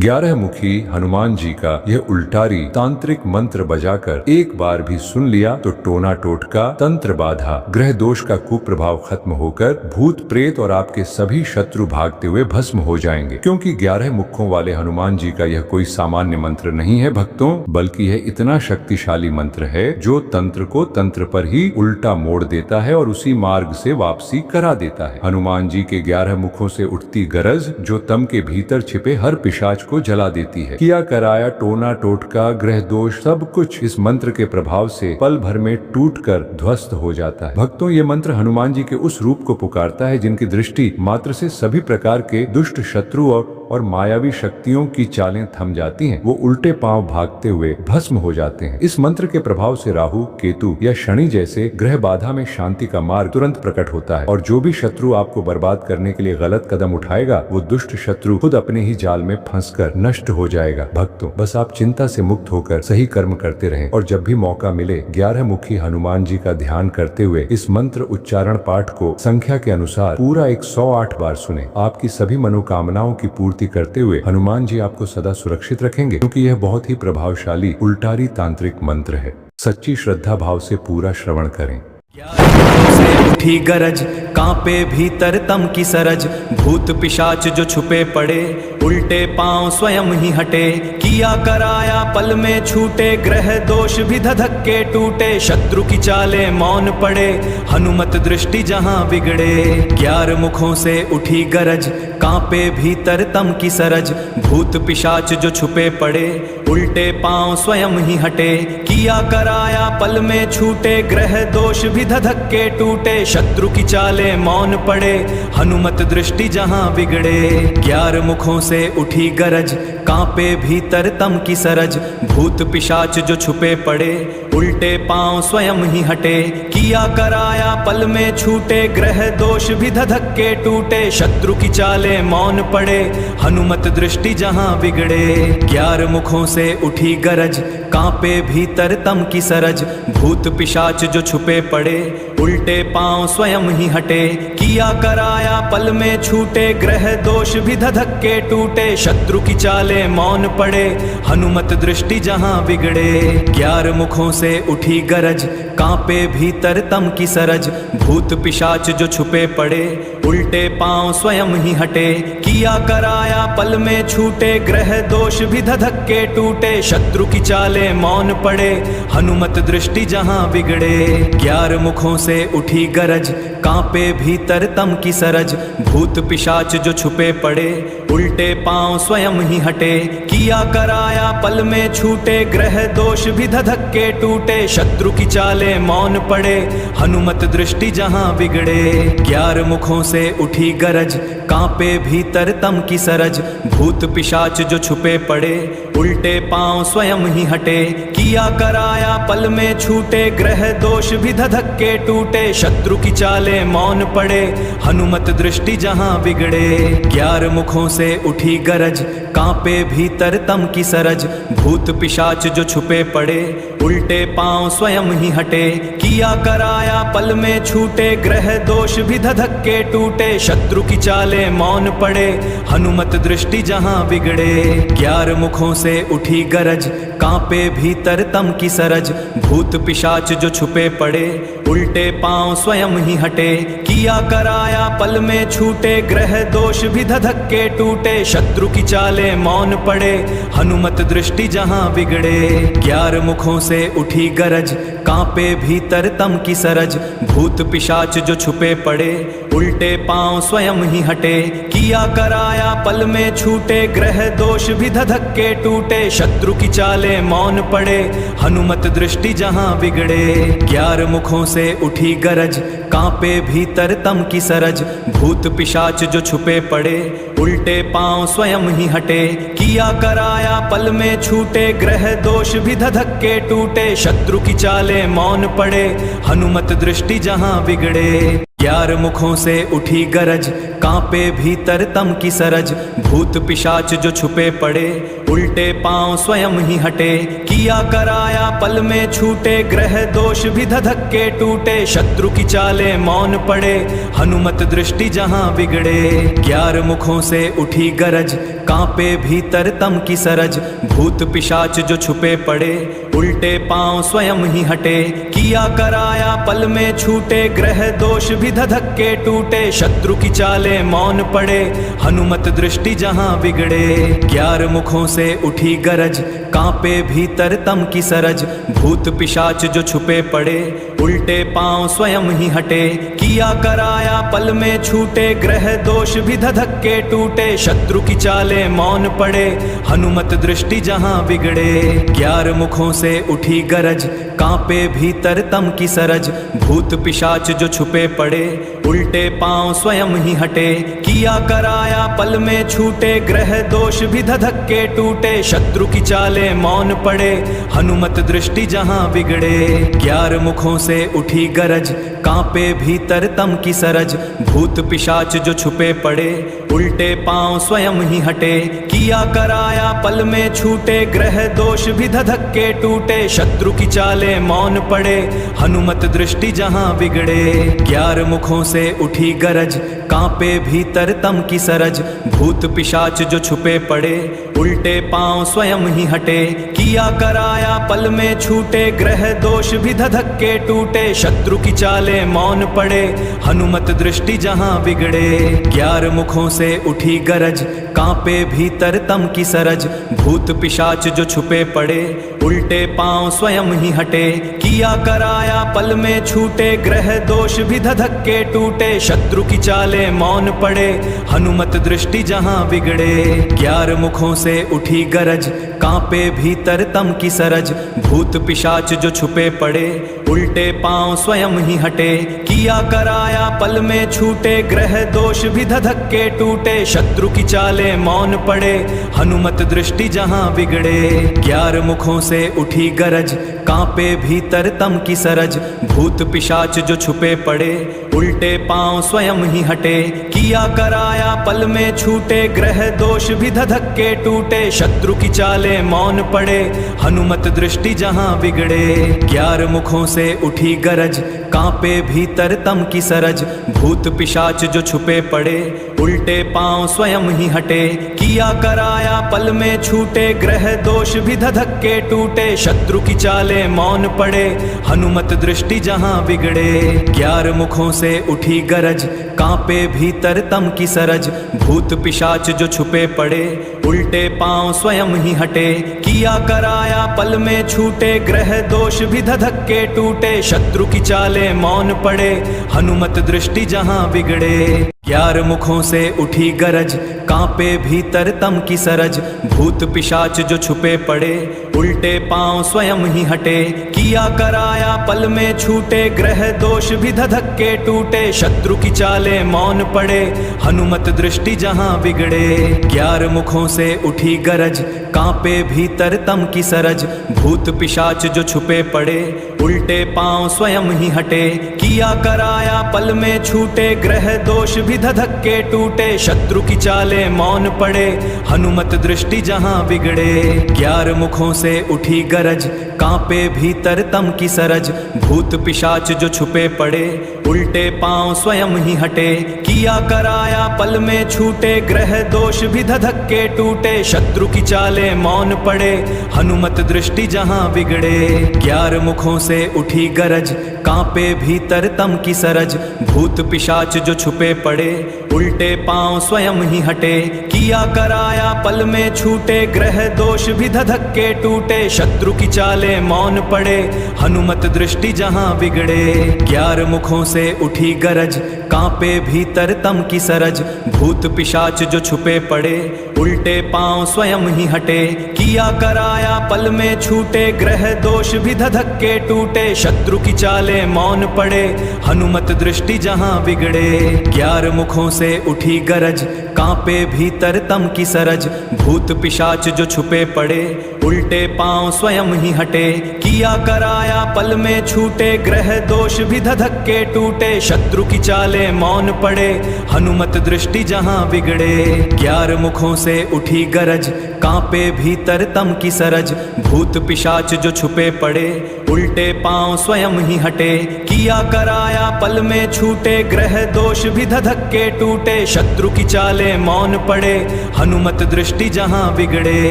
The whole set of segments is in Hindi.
11 मुखी हनुमान जी का यह उल्टारी तांत्रिक मंत्र बजाकर एक बार भी सुन लिया तो टोना टोटका, तंत्र बाधा, ग्रह दोष का कुप्रभाव खत्म होकर भूत प्रेत और आपके सभी शत्रु भागते हुए भस्म हो जाएंगे। क्योंकि 11 मुखों वाले हनुमान जी का यह कोई सामान्य मंत्र नहीं है भक्तों, बल्कि यह इतना शक्तिशाली मंत्र है जो तंत्र को तंत्र पर ही उल्टा मोड़ देता है और उसी मार्ग से वापसी करा देता है। हनुमान जी के 11 मुखों से उठती गरज जो तम के भीतर छिपे हर पिशाच को जला देती है। किया कराया टोना टोटका, ग्रह दोष, सब कुछ इस मंत्र के प्रभाव से पल भर में टूटकर ध्वस्त हो जाता है। भक्तों, ये मंत्र हनुमान जी के उस रूप को पुकारता है जिनकी दृष्टि मात्र से सभी प्रकार के दुष्ट शत्रु और मायावी शक्तियों की चालें थम जाती हैं। वो उल्टे पांव भागते हुए भस्म हो जाते हैं। इस मंत्र के प्रभाव से राहु, केतु या शनि जैसे ग्रह बाधा में शांति का मार्ग तुरंत प्रकट होता है और जो भी शत्रु आपको बर्बाद करने के लिए गलत कदम उठाएगा वो दुष्ट शत्रु खुद अपने ही जाल में फंसकर नष्ट हो जाएगा। भक्तों, बस आप चिंता से मुक्त होकर सही कर्म करते रहें और जब भी मौका मिले 11 मुखी हनुमान जी का ध्यान करते हुए इस मंत्र उच्चारण पाठ को संख्या के अनुसार पूरा 108 बार सुने। आपकी सभी मनोकामनाओं की पूर्ति करते हुए हनुमान जी आपको सदा सुरक्षित रखेंगे, क्योंकि यह बहुत ही प्रभावशाली उल्टारी तांत्रिक मंत्र है। सच्ची श्रद्धा भाव से पूरा श्रवण करें। से उठी गरज, कांपे भीतर तम की सरज, भूत पिशाच जो छुपे पड़े, उल्टे पांव स्वयं ही हटे, किया कराया पल में छूटे, ग्रह दोष भी धधक्के टूटे, शत्रु की चाले मौन पड़े, हनुमत दृष्टि जहां बिगड़े। 11 मुखों से उठी गरज, कांपे भीतर तम की सरज, भूत पिशाच जो छुपे पड़े, उल्टे पांव स्वयं ही हटे, किया कराया पल में छूटे, ग्रह दोष भी धधक्के टूटे, शत्रु की चाले मौन पड़े, हनुमत दृष्टि जहां बिगड़े। 11 मुखों से उठी गरज, कांपे भीतर तम की सरज, भूत पिशाच जो छुपे पड़े, उल्टे पांव स्वयं ही हटे, किया कराया पल में छूटे, ग्रह दोष भी धधक्के टूटे, शत्रु की चाले मौन पड़े, हनुमत दृष्टि जहां बिगड़े। 11 मुखों से उठी गरज, कांपे भीतर तम की सरज, भूत पिशाच जो छुपे पड़े, उल्टे पांव स्वयं ही हटे, किया कराया पल में छूटे, ग्रह दोष भी धधक्के टूटे, शत्रु की चाले मौन पड़े, हनुमत दृष्टि जहां बिगड़े। 11 मुखों से उठी गरज, कांपे भीतर तम की सरज, भूत पिशाच जो छुपे पड़े, उल्टे पांव स्वयं ही हटे, किया कराया पल में छूटे, ग्रह दोष भी धधक्के टूटे, शत्रु की चाले मौन पड़े, हनुमत दृष्टि जहां बिगड़े। 11 मुखों से उठी गरज, कांपे भीतर तम की सरज, भूत पिशाच जो छुपे पड़े, उल्टे पांव स्वयं ही हटे, किया कराया पल में छूटे, ग्रह दोष भी धधक्के टूटे, शत्रु की चाले मौन पड़े, हनुमत दृष्टि जहां बिगड़े। 11 मुखों से उठी गरज, कांपे भीतर तम की सरज, भूत पिशाच जो छुपे पड़े, उल्टे पांव स्वयं ही हटे, किया कराया पल में छूटे, ग्रह दोष भी धधक्के टूटे, शत्रु की चाले मौन पड़े, हनुमत दृष्टि जहां बिगड़े। 11 मुखों से उठी गरज, कांपे भीतर तम की सरज, भूत पिशाच जो छुपे पड़े, उल्टे पांव स्वयं ही हटे, किया कराया पल में छूटे, ग्रह दोष भी धधक्के टूटे, शत्रु की चाले मौन पड़े, हनुमत दृष्टि जहां बिगड़े। 11 मुखों से उठी गरज, कांपे भीतर तम की सरज, भूत पिशाच जो छुपे पड़े, उल्टे पांव स्वयं ही हटे, किया कराया पल में छूटे, ग्रह दोष भी धधक्के टूटे, शत्रु की चाले मौन पड़े, हनुमत दृष्टि जहां बिगड़े। 11 मुखों से उठी गरज, कांपे भीतर तम की सरज, भूत पिशाच जो छुपे पड़े, उल्टे पांव स्वयं ही हटे, किया कराया पल में छूटे, ग्रह दोष भी धधक्के टूटे, शत्रु की चाले मौन पड़े, हनुमत दृष्टि जहां बिगड़े। 11 मुखों से उठी गरज, कांपे भीतर तम की सरज, भूत पिशाच जो छुपे पड़े, उल्टे पांव स्वयं ही हटे, किया कराया पल में छूटे, ग्रह दोष भी धधक्के टूटे, शत्रु की चाले मौन पड़े, हनुमत दृष्टि जहां बिगड़े। ग्यारह मुखों से उठी गरज, कांपे भीतर तम की सरज। भूत पिशाच जो छुपे पड़े, उल्टे पांव स्वयं ही हटे। किया कराया पल में छूटे, ग्रह दोष भी धधक्के टूटे। शत्रु की चाले मौन पड़े, हनुमत दृष्टि जहां बिगड़े। ग्यारह मुखों से उठी गरज, कांपे भीतर तम की सरज। भूत पिशाच जो छुपे पड़े, उल्टे पांव स्वयं ही हटे। किया कराया पल में छूटे, ग्रह दोष भी धधक्के टूटे। शत्रु की चाले मौन पड़े, हनुमत दृष्टि जहां बिगड़े। ग्यारह मुखों से उठी गरज, कांपे भीतर तम की सरज। भूत पिशाच जो छुपे पड़े, उल्टे पांव स्वयं ही हटे। किया कराया पल में छूटे, ग्रह दोष भी धधक्के टूटे। शत्रु की चाले मौन पड़े, हनुमत दृष्टि जहां बिगड़े। ग्यारह मुखों से उठी गरज, कांपे भीतर तम की सरज। भूत पिशाच जो छुपे पड़े, उल्टे पांव स्वयं ही हटे। किया कराया पल में छूटे, ग्रह दोष भी धधक्के टूटे। शत्रु की चाले मौन पड़े, हनुमत दृष्टि जहां बिगड़े। ग्यारह मुखों से उठी गरज, कांपे भीतर तम की सरज। भूत पिशाच जो छुपे पड़े, उल्टे पांव स्वयं ही हटे। किया कराया पल में छूटे, ग्रह दोष भी धधक्के टूटे। शत्रु की चाले मौन पड़े, हनुमत दृष्टि जहां बिगड़े। ग्यारह मुखों से उठी गरज, कांपे भीतर तम की सरज। भूत पिशाच जो छुपे पड़े, उल्टे पांव स्वयं ही हटे। किया कराया पल में छूटे, ग्रह दोष भी धधक्के टूटे। शत्रु की चाले मौन पड़े, हनुमत दृष्टि जहां बिगड़े। ग्यारह मुखों से उठी गरज, कांपे भीतर तम की सरज। भूत पिशाच जो छुपे पड़े, उल्टे पांव स्वयं ही हटे। किया कराया पल में छूटे, ग्रह दोष भी धधक्के टूटे। शत्रु की चाले मौन पड़े, हनुमत दृष्टि जहां बिगड़े। ग्यारह मुखों से उठी गरज, कांपे भीतर तम की सरज। भूत पिशाच जो छुपे पड़े, उल्टे पांव स्वयं ही हटे। किया कराया पल में छूटे, ग्रह दोष भी धधक्के टूटे। शत्रु की चाले मौन पड़े, हनुमत दृष्टि जहां बिगड़े। ग्यारह मुखों से उठी गरज, कांपे भीतर तम की सरज। भूत पिशाच जो छुपे पड़े, उल्टे पांव स्वयं ही हटे। किया कराया पल में छूटे, ग्रह दोष भी धधक्के टूटे। शत्रु की चाले मौन पड़े, हनुमत दृष्टि जहां बिगड़े। ग्यारह मुखों से उठी गरज, कांपे भीतर तम की सरज। भूत पिशाच जो छुपे पड़े, उल्टे पांव स्वयं ही हटे। किया कराया पल में छूटे, ग्रह दोष भी धधक्के टूटे। शत्रु की चाले मौन पड़े, हनुमत दृष्टि जहां बिगड़े। ग्यारह मुखों से उठी गरज, कांपे भीतर तम की सरज। भूत पिशाच जो छुपे पड़े, उल्टे पांव स्वयं ही हटे। किया कराया पल में छूटे, ग्रह दोष भी धधक्के टूटे। शत्रु की चाले मौन पड़े, हनुमत दृष्टि जहां बिगड़े। ग्यारह मुखों से उठी गरज, कांपे भीतर तम की सरज। भूत पिशाच जो छुपे पड़े, उल्टे पांव स्वयं ही हटे। किया कराया पल में छूटे, ग्रह दोष भी धधक्के टूटे। शत्रु की चाले मौन पड़े, हनुमत दृष्टि जहां बिगड़े। ग्यारह मुखों से उठी गरज, कांपे भीतर तम की सरज। भूत पिशाच जो छुपे पड़े, उल्टे पांव स्वयं ही हटे। किया कराया पल में छूटे, ग्रह दोष भी धधक्के टूटे। शत्रु की चाले मौन पड़े, हनुमत दृष्टि जहां बिगड़े। ग्यारह मुखों से उठी गरज, कांपे भीतर तम की सरज। भूत पिशाच जो छुपे पड़े, उल्टे पांव स्वयं ही हटे। किया कराया पल में छूटे, ग्रह दोष भी धधक्के टूटे। शत्रु की चाले मौन पड़े, हनुमत दृष्टि जहां बिगड़े। ग्यारह मुखों से उठी गरज, कांपे भीतर तम की सरज। भूत पिशाच जो छुपे पड़े, उल्टे पांव स्वयं ही हटे। किया कराया पल में छूटे, ग्रह दोष भी धधक्के टूटे। शत्रु की चाले मौन पड़े, हनुमत दृष्टि जहां बिगड़े। ग्यारह मुखों से उठी गरज, कांपे भीतर तम की सरज। भूत पिशाच जो छुपे पड़े उल्टे पांव स्वयं ही हटे। किया कराया पल में छूटे ग्रह दोष भी धधक्के टूटे। शत्रु की चाले मौन पड़े हनुमत दृष्टि जहां बिगड़े। 11 मुखों से उठी गरज कांपे भीतर तम की सरज। भूत पिशाच जो छुपे पड़े उल्टे पांव स्वयं ही हटे। किया कराया पल में छूटे ग्रह दोष भी धधक्के टूटे। शत्रु की चाले मौन पड़े हनुमत दृष्टि जहां बिगड़े। 11 मुखों से उठी गरज कांपे भीतर तम की सरज। भूत पिशाच जो छुपे पड़े उल्टे पांव स्वयं ही हटे। किया कराया पल में छूटे ग्रह दोष भी धधक्के टूटे। शत्रु की चाले मौन पड़े हनुमत दृष्टि जहां बिगड़े।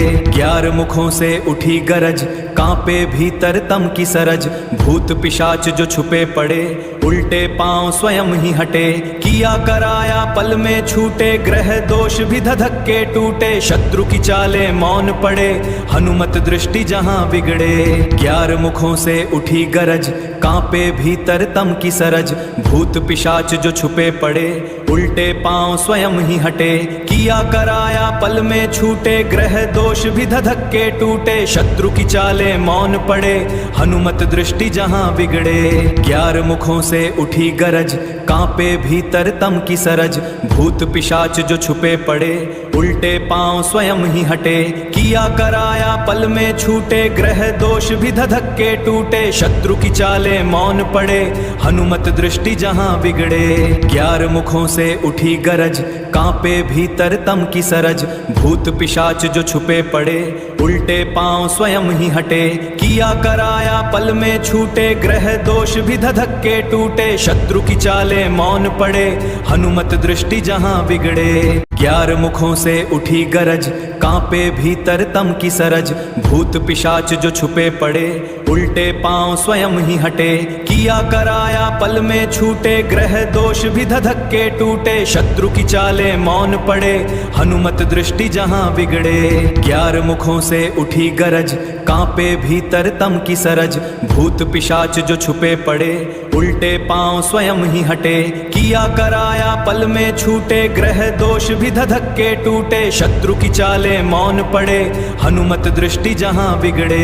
11 मुखों से उठी गरज कांपे भीतर तम की सरज। भूत पिशाच जो छुपे पड़े उल्टे पांव स्वयं ही हटे। किया कराया पल में छूटे ग्रह दोष भी धधक्के टूटे। शत्रु की चाले मौन पड़े हनुमत दृष्टि जहां बिगड़े। 11 मुखों से उठी गरज कांपे भीतर तम की सरज। भूत पिशाच जो छुपे पड़े उल्टे पांव स्वयं ही हटे। किया कराया पल में छूटे ग्रह दोष भी धधक्के टूटे। शत्रु की चाले मौन पड़े हनुमत दृष्टि जहां बिगड़े। 11 मुखों से उठी गरज कांपे भीतर तम की सरज। भूत पिशाच जो छुपे पड़े उल्टे पांव स्वयं ही हटे। किया कराया पल में छूटे ग्रह दोष भी धधक्के टूटे। शत्रु की चाले मौन पड़े हनुमत दृष्टि जहां बिगड़े। 11 मुखों से उठी गरज कांपे भीतर तम की सरज। भूत पिशाच जो छुपे पड़े उल्टे पांव स्वयं ही हटे। किया कराया पल में छूटे ग्रह दोष भी धधक्के टूटे। शत्रु की चाले मौन पड़े हनुमत दृष्टि जहां बिगड़े। 11 मुखों से उठी गरज कांपे भीतर तम की सरज। भूत पिशाच जो छुपे पड़े उल्टे पांव स्वयं ही हटे। किया कराया पल में छूटे ग्रह दोष भी धधक्के टूटे। शत्रु की चाले मौन पड़े हनुमत दृष्टि जहां बिगड़े। 11 मुखों से उठी गरज कांपे भीतर तम की सरज। भूत पिशाच जो छुपे पड़े उल्टे पांव स्वयं ही हटे। किया कराया पल में छूटे ग्रह दोष भी धधक्के टूटे। शत्रु की चाले मौन पड़े हनुमत दृष्टि जहां बिगड़े।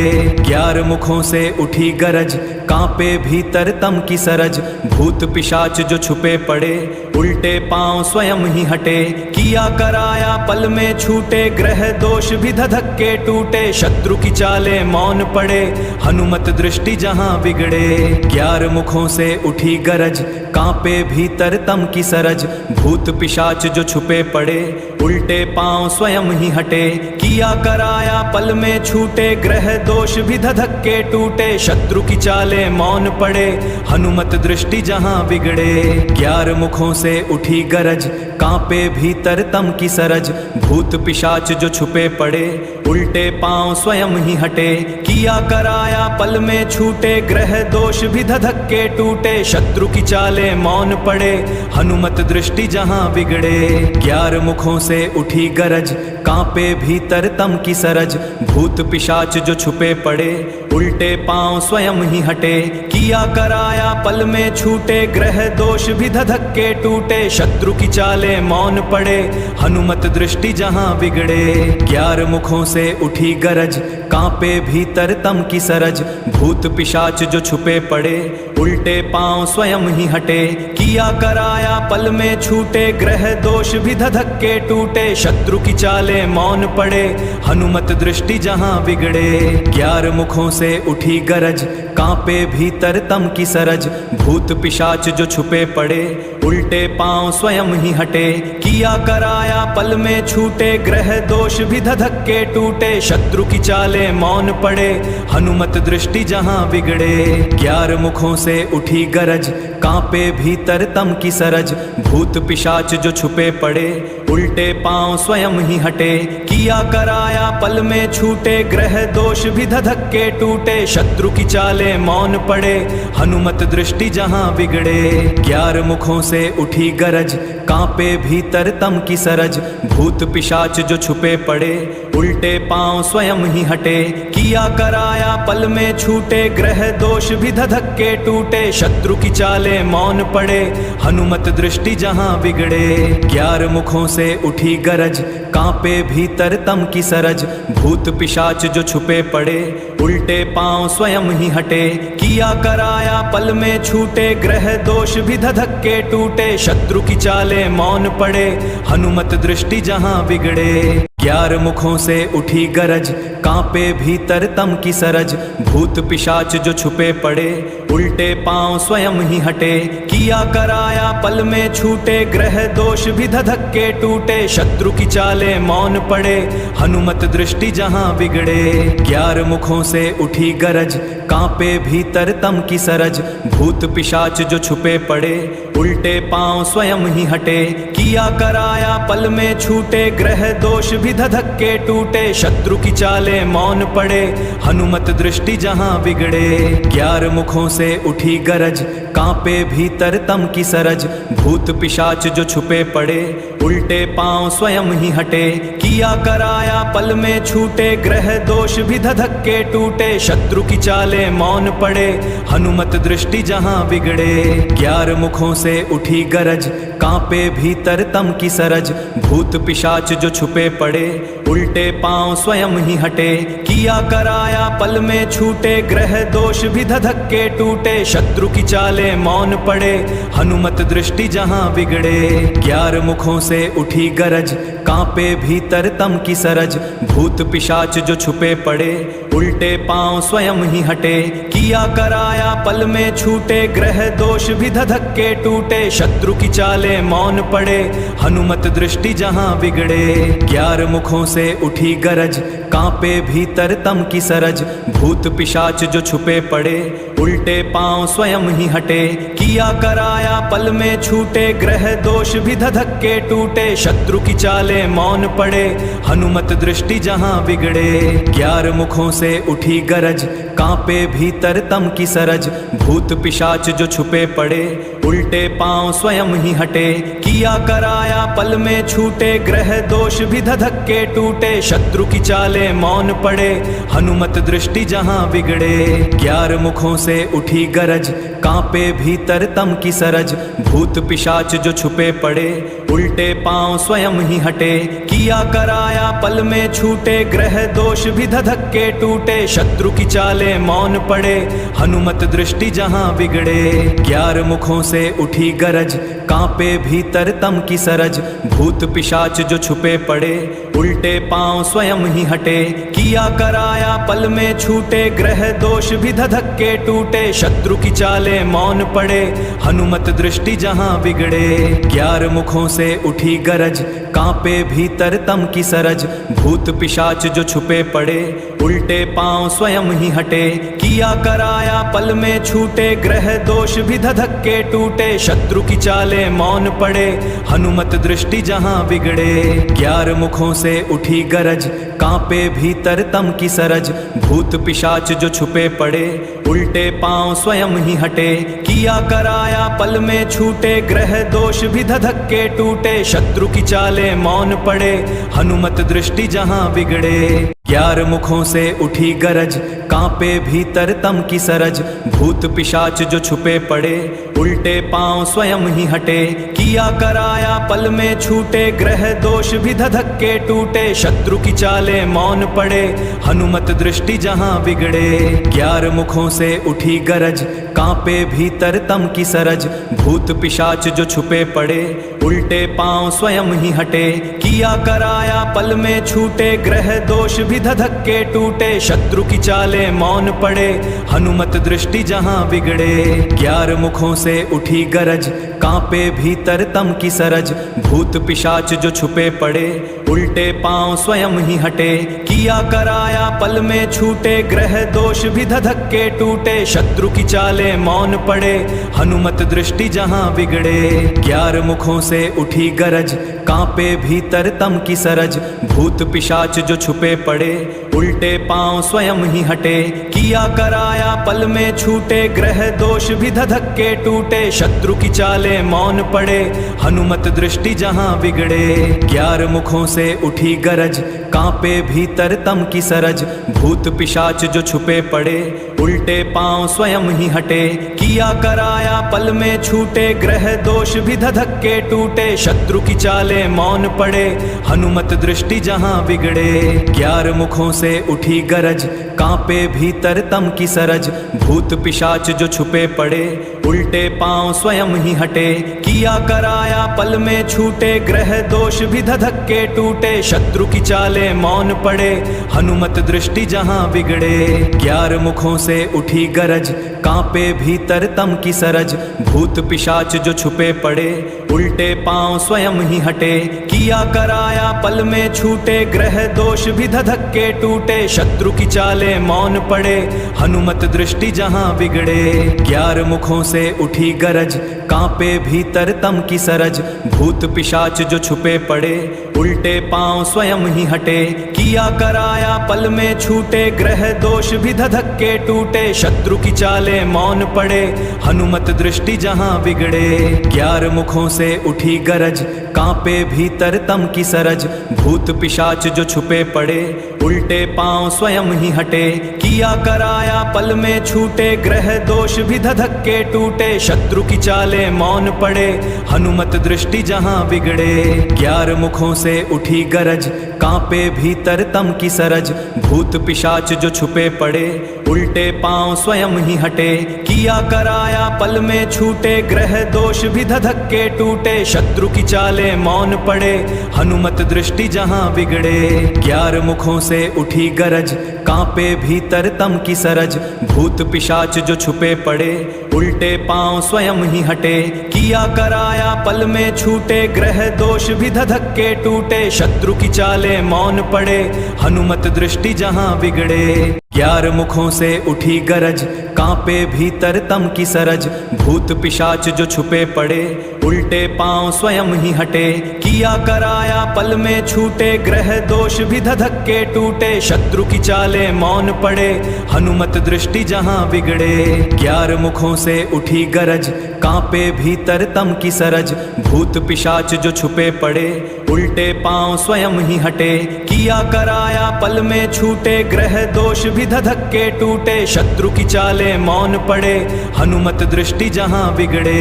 11 मुखों से उठी गरज कांपे भीतर तम की सरज। भूत पिशाच जो छुपे पड़े उल्टे पांव स्वयं ही हटे। किया कराया पल में छूटे ग्रह दोष भी धधक्के टूटे। शत्रु की चाले मौन पड़े हनुमत दृष्टि जहां बिगड़े। 11 मुखों से उठी गरज कांपे भीतर तम की सरज। भूत पिशाच जो छुपे पड़े उल्टे पांव स्वयं ही हटे। किया कराया पल में छूटे ग्रह दोष भी धधक्के टूटे। शत्रु की चाले मौन पड़े हनुमत दृष्टि जहां बिगड़े। 11 मुखों से उठी गरज कांपे भीतर तम की सरज। भूत पिशाच जो छुपे पड़े उल्टे पांव स्वयं ही हटे। किया कराया पल में छूटे ग्रह दोष भी धधक्के टूटे। शत्रु की चाले मौन पड़े हनुमत दृष्टि जहां बिगड़े। 11 मुखों से उठी गरज कांपे भीतर तम की सरज। भूत पिशाच जो छुपे पड़े उल्टे पांव स्वयं ही हटे। किया कराया पल में छूटे ग्रह दोष भी धधक्के टूटे। शत्रु की चाले मौन पड़े हनुमत दृष्टि जहां बिगड़े। 11 मुखों से उठी गरज कांपे भीतर तम की सरज। भूत पिशाच जो छुपे पड़े उल्टे पांव स्वयं ही हटे। किया कराया पल में छूटे ग्रह दोष भी धधक्के टूटे। शत्रु की चाले मौन पड़े हनुमत दृष्टि जहां बिगड़े। 11 मुखों से उठी गरज कांपे भीतर तम की सरज। भूत पिशाच जो छुपे पड़े उल्टे पांव स्वयं ही हटे। किया कराया पल में छूटे ग्रह दोष भी धधक्के टूटे। शत्रु की चाले मौन पड़े हनुमत दृष्टि जहां बिगड़े। 11 मुखों से उठी गरज कांपे भीतर तम की सरज। भूत पिशाच जो छुपे पड़े उल्टे पांव स्वयं ही हटे। किया कराया पल में छूटे ग्रह दोष भी धधक्के टूटे। शत्रु की चाले मौन पड़े हनुमत दृष्टि जहां बिगड़े। 11 मुखों से उठी गरज कांपे भीतर तम की सरज। भूत पिशाच जो छुपे पड़े उल्टे पांव स्वयं ही हटे। किया कराया पल में छूटे ग्रह दोष भी धधक्के टूटे। शत्रु की चाले मौन पड़े हनुमत दृष्टि जहां बिगड़े। 11 मुखों से उठी गरज, कांपे भीतर तम की सरज। भूत पिशाच जो छुपे पड़े, उल्टे पांव स्वयं ही हटे। किया कराया पल में छूटे, ग्रह दोष भी धधक्के टूटे। शत्रु की चाले मौन पड़े, हनुमत दृष्टि जहां बिगड़े। 11 मुखों से उठी गरज, कांपे भीतर तम की सरज। भूत पिशाच जो छुपे पड़े, उल्टे पांव स्वयं ही हटे। किया कराया पल में छूटे, ग्रह दोष भी धधक्के टूटे। शत्रु की चाले मौन पड़े, हनुमत दृष्टि जहां बिगड़े। 11 मुखों से उठी गरज, कांपे भीतर तम की सरज। भूत पिशाच जो छुपे पड़े, उल्टे पांव स्वयं ही हटे। किया कराया पल में छूटे, ग्रह दोष भी धधक्के टूटे। शत्रु की चाले मौन पड़े, हनुमत दृष्टि जहां बिगड़े। 11 मुखों से उठी गरज, कांपे भीतर तम की सरज। भूत पिशाच जो छुपे पड़े, उल्टे पांव स्वयं ही हटे। किया कराया पल में छूटे, ग्रह दोष भी धधक्के टूटे। शत्रु की चाले मौन पड़े, हनुमत दृष्टि जहां बिगड़े। 11 मुखों से उठी गरज, कांपे भीतर तम की सरज। भूत पिशाच जो छुपे पड़े, उल्टे पांव स्वयं ही हटे। किया कराया पल में छूटे, ग्रह दोष भी धधक्के टूटे। शत्रु की चाले मौन पड़े, हनुमत दृष्टि जहां बिगड़े। 11 मुखों से उठी गरज, कांपे भीतर तम की सरज। भूत पिशाच जो छुपे पड़े, उल्टे पांव स्वयं ही हटे। किया कराया पल में छूटे, ग्रह दोष भी धधक्के टूटे। शत्रु की चाले मौन पड़े, हनुमत दृष्टि जहां बिगड़े। 11 मुखों से उठी गरज, कांपे भीतर तम की सरज। भूत पिशाच जो छुपे पड़े, उल्टे पांव स्वयं ही हटे। किया कराया पल में छूटे, ग्रह दोष भी धधक्के टूटे। शत्रु की चाले मौन पड़े, हनुमत दृष्टि जहां बिगड़े। 11 मुखों से उठी गरज, कांपे भीतर तम की सरज। भूत पिशाच जो छुपे पड़े, उल्टे पांव स्वयं ही हटे। किया कराया पल में छूटे, ग्रह दोष भी धधक्के टूटे। शत्रु की चाले मौन पड़े, हनुमत दृष्टि जहां बिगड़े। 11 मुखों से उठी गरज, कांपे भीतर तम की सरज। भूत पिशाच जो छुपे पड़े, उल्टे पांव स्वयं ही हटे। किया कराया पल में छूटे, ग्रह दोष भी धधक्के टूटे। शत्रु की चाले मौन पड़े, हनुमत दृष्टि जहां बिगड़े। 11 मुखों से उठी गरज, कांपे भीतर तम की सरज। भूत पिशाच जो छुपे पड़े, उल्टे पांव स्वयं ही हटे। किया कराया पल में छूटे, ग्रह दोष भी धधक्के टूटे। शत्रु की चाले मौन पड़े, हनुमत दृष्टि जहां बिगड़े। 11 मुखों से उठी गरज, कांपे भीतर तम की सरज। भूत पिशाच जो छुपे पड़े, उल्टे पांव स्वयं ही हटे। किया कराया पल में छूटे, ग्रह दोष भी धधक्के टूटे। शत्रु की चाले मौन पड़े, हनुमत दृष्टि जहां बिगड़े। 11 मुखों से उठी गरज, कांपे भीतर तम की सरज। भूत पिशाच जो छुपे पड़े, उल्टे पांव स्वयं ही हटे। किया कराया पल में छूटे, ग्रह दोष भी धधक्के टूटे। शत्रु की चाले मौन पड़े, हनुमत दृष्टि जहां बिगड़े। 11 मुखों से उठी गरज, कांपे भीतर तम की सरज। भूत पिशाच जो छुपे पड़े, उल्टे पांव स्वयं ही हटे। किया कराया पल में छूटे, ग्रह दोष भी धधक्के टूटे। शत्रु की चाले मौन पड़े, हनुमत दृष्टि जहां बिगड़े। 11 मुखों से उठी गरज, कांपे भीतर तम की सरज। भूत पिशाच जो छुपे पड़े, उल्टे पांव स्वयं ही हटे। किया कराया पल में छूटे, ग्रह दोष भी धधक्के टूटे। शत्रु की चाले मौन पड़े, हनुमत दृष्टि जहां बिगड़े। 11 मुखों से उठी गरज, कांपे भीतर तम की सरज। भूत पिशाच जो छुपे पड़े, उल्टे पांव स्वयं ही हटे। किया कराया पल में छूटे, ग्रह दोष भी धधक्के टूटे। शत्रु की चाले मौन पड़े, हनुमत दृष्टि जहां बिगड़े। 11 मुखों से उठी गरज, कांपे भीतर तम की सरज। भूत पिशाच जो छुपे पड़े, उल्टे पांव स्वयं ही हटे। किया कराया पल में छूटे, ग्रह दोष भी धधक्के टूटे। शत्रु की चाले मौन पड़े, हनुमत दृष्टि जहां बिगड़े। 11 मुखों से उठी गरज, कांपे भीतर तम की सरज। भूत पिशाच जो छुपे पड़े, उल्टे पांव स्वयं ही हटे। किया कराया पल में छूटे, ग्रह दोष भी धधक्के टूटे। शत्रु की चाले मौन पड़े, हनुमत दृष्टि जहां बिगड़े। 11 मुखों से उठी गरज, कांपे भीतर तम की सरज। भूत पिशाच जो छुपे पड़े, उल्टे पांव स्वयं ही हटे। किया कराया पल में छूटे, ग्रह दोष भी धधक्के टूटे। शत्रु की चाले मौन पड़े, हनुमत दृष्टि जहां बिगड़े। 11 मुखों से उठी गरज, कांपे भीतर तम की सरज। भूत पिशाच जो छुपे पड़े, उल्टे पांव स्वयं ही हटे। किया कराया पल में छूटे, ग्रह दोष भी धधक्के टूटे। शत्रु की चाले मौन पड़े, हनुमत दृष्टि जहां बिगड़े। 11 मुखों से उठी गरज, कांपे भीतर तम की सरज। भूत पिशाच जो छुपे पड़े, उल्टे पांव स्वयं ही हटे। किया कराया पल में छूटे, ग्रह दोष भी धधक्के टूटे। शत्रु की चाले मौन पड़े, हनुमत दृष्टि जहां बिगड़े। 11 मुखों से उठी गरज, कांपे भीतर तम की सरज। भूत पिशाच जो छुपे पड़े, उल्टे पांव स्वयं ही हटे। किया कराया पल में छूटे, ग्रह दोष भी धधक्के टूटे। शत्रु की चाले मौन पड़े, हनुमत दृष्टि जहां बिगड़े। 11 मुखों से उठी गरज, कांपे भीतर तम की सरज। भूत पिशाच जो छुपे पड़े, उल्टे पांव स्वयं ही हटे। किया कराया पल में छूटे, ग्रह दोष भी धधक्के टूटे। शत्रु की चाले मौन पड़े, हनुमत दृष्टि जहां बिगड़े। 11 मुखों से उठी गरज, कांपे भीतर तम की सरज। भूत पिशाच जो छुपे पड़े, उल्टे पांव स्वयं ही हटे। किया कराया पल में छूटे, ग्रह दोष भी धधक्के टूटे। शत्रु की चाले मौन पड़े, हनुमत दृष्टि जहां बिगड़े। 11 मुखों से उठी गरज, कांपे भीतर तम की सरज। भूत पिशाच जो छुपे पड़े, उल्टे पांव स्वयं ही हटे। किया कराया पल में छूटे, ग्रह दोष भी धधक्के टूटे। शत्रु की चाले मौन पड़े, हनुमत दृष्टि जहां बिगड़े। 11 मुखों से उठी गरज, कांपे भीतर तम की सरज। भूत पिशाच जो छुपे पड़े, उल्टे पांव स्वयं ही हटे। किया कराया पल में छूटे, ग्रह दोष भी धधक्के टूटे। शत्रु की चाले मौन पड़े, हनुमत दृष्टि जहां बिगड़े।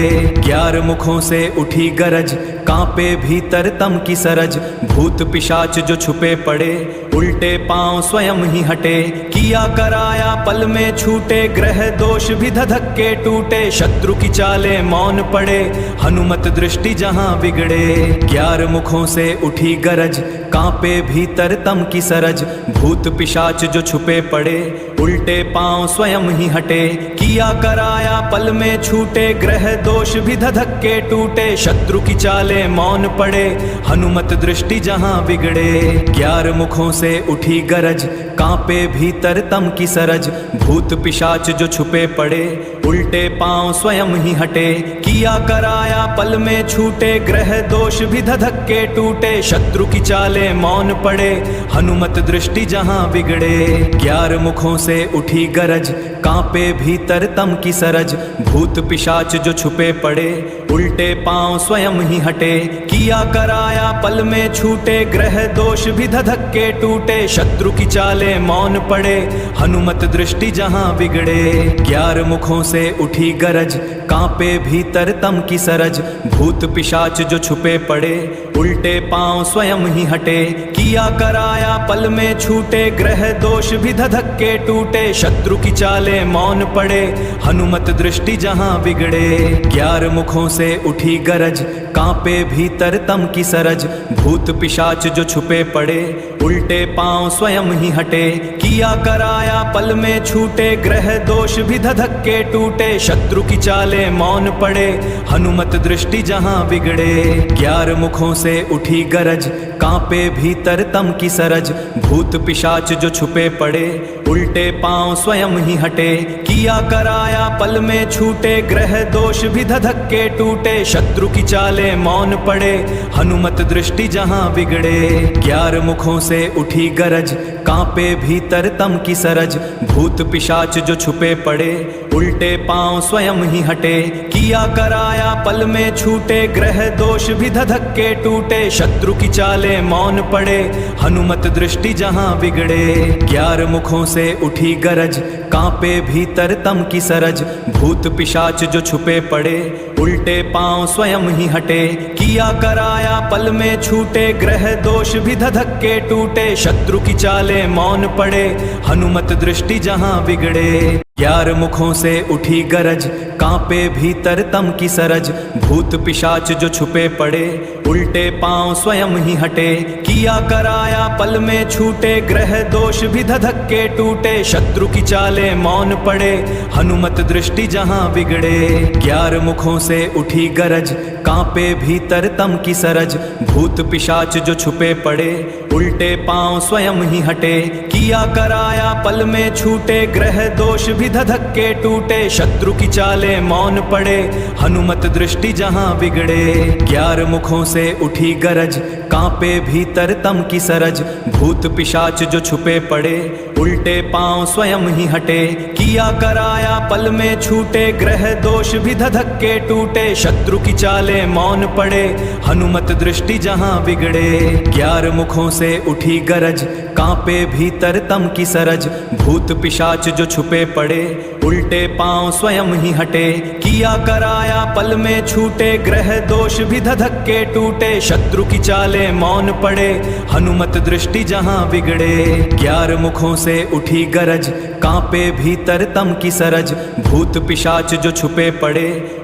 11 मुखों से उठी गरज, कांपे भीतर तम की सरज। भूत पिशाच जो छुपे पड़े, उल्टे पांव स्वयं ही हटे। किया कराया पल में छूटे, ग्रह दोष भी धधक्के टूटे। शत्रु की चाले मौन पड़े, हनुमत दृष्टि जहां बिगड़े। 11 मुखों से उठी गरज, कांपे भीतर तम की सरज। भूत पिशाच जो छुपे पड़े, उल्टे पांव स्वयं ही हटे। किया कराया पल में छूटे, ग्रह दोष भी धधक्के टूटे। शत्रु की चाले मौन पड़े, हनुमत दृष्टि जहां बिगड़े। 11 मुखों से उठी गरज, कांपे भीतर तम की सरज। भूत पिशाच जो छुपे पड़े, उल्टे पांव स्वयं ही हटे। किया कराया पल में छूटे, ग्रह दोष भी धधक्के टूटे। शत्रु की चाले मौन पड़े, हनुमत दृष्टि जहां बिगड़े। 11 मुखों से उठी गरज, कांपे भीतर तम की सरज। भूत पिशाच जो छुपे पड़े, उल्टे पांव स्वयं ही हटे। किया कराया पल में छूटे, ग्रह दोष भी धधक्के टूटे। शत्रु की चाले मौन पड़े, हनुमत दृष्टि जहां बिगड़े। 11 मुखों से उठी गरज, कांपे भीतर तम की सरज। भूत पिशाच जो छुपे पड़े, उल्टे पांव स्वयं ही हटे। किया कराया पल में छूटे, ग्रह दोष भी धधक्के टूटे। शत्रु की चाले मौन पड़े, हनुमत दृष्टि जहां बिगड़े। 11 मुखों से उठी गरज, कांपे भीतर तम की सरज। भूत पिशाच जो छुपे पड़े, उल्टे पांव स्वयं ही हटे। किया कराया पल में छूटे, ग्रह दोष भी धधक्के टूटे। शत्रु की चाले मौन पड़े, हनुमत दृष्टि जहां बिगड़े। 11 मुखों से उठी गरज, कांपे भीतर तम की सरज। भूत पिशाच जो छुपे पड़े, उल्टे पांव स्वयं ही हटे। किया कराया पल में छूटे, ग्रह दोष भी धधक्के टूटे। शत्रु की चाले मौन पड़े, हनुमत दृष्टि जहां बिगड़े। 11 मुखों से उठी गरज, कांपे भीतर तम की सरज। भूत पिशाच जो छुपे पड़े, उल्टे पांव स्वयं ही हटे। किया कराया पल में छूटे, ग्रह दोष भी धधक्के टूटे। शत्रु की चाले मौन पड़े, हनुमत दृष्टि जहां बिगड़े। 11 मुखों से उठी गरज, कांपे भीतर तम की सरज। भूत पिशाच जो छुपे पड़े, उल्टे पांव स्वयं ही हटे। किया कराया पल में छूटे, ग्रह दोष भी धधक्के टूटे। शत्रु की चाले मौन पड़े, हनुमत दृष्टि जहां बिगड़े। 11 मुखों से उठी गरज, कांपे भीतर तम की सरज। भूत पिशाच जो छुपे पड़े, उल्टे पांव स्वयं ही हटे। किया कराया पल में छूटे, ग्रह दोष भी धधक्के टूटे। शत्रु की चाले मौन पड़े, हनुमत दृष्टि जहां बिगड़े। 11 मुखों से उठी गरज, कांपे भीतर तम की सरज। भूत पिशाच जो छुपे पड़े, उल्टे पांव स्वयं ही हटे। किया कराया पल में छूटे, ग्रह दोष भी धधक्के टूटे। शत्रु की चाले मौन पड़े, हनुमत दृष्टि जहां बिगड़े। 11 मुखों से उठी गरज, कांपे भीतर तम की सरज। भूत पिशाच जो छुपे पड़े, उल्टे पांव स्वयं ही हटे। किया कराया पल में छूटे, ग्रह दोष भी धधक्के टूटे। शत्रु की चाले मौन पड़े, हनुमत दृष्टि जहां बिगड़े। 11 मुखों से उठी गरज, कांपे भीतर तम की सरज। भूत पिशाच जो छुपे पड़े, उल्टे पांव स्वयं ही हटे। किया कराया पल में छूटे, ग्रह दोष भी धधक्के टूटे। शत्रु की चाले मौन पड़े, हनुमत दृष्टि जहां बिगड़े। 11 मुखों से उठी गरज, कांपे भीतर तम की सरज। भूत पिशाच जो छुपे पड़े,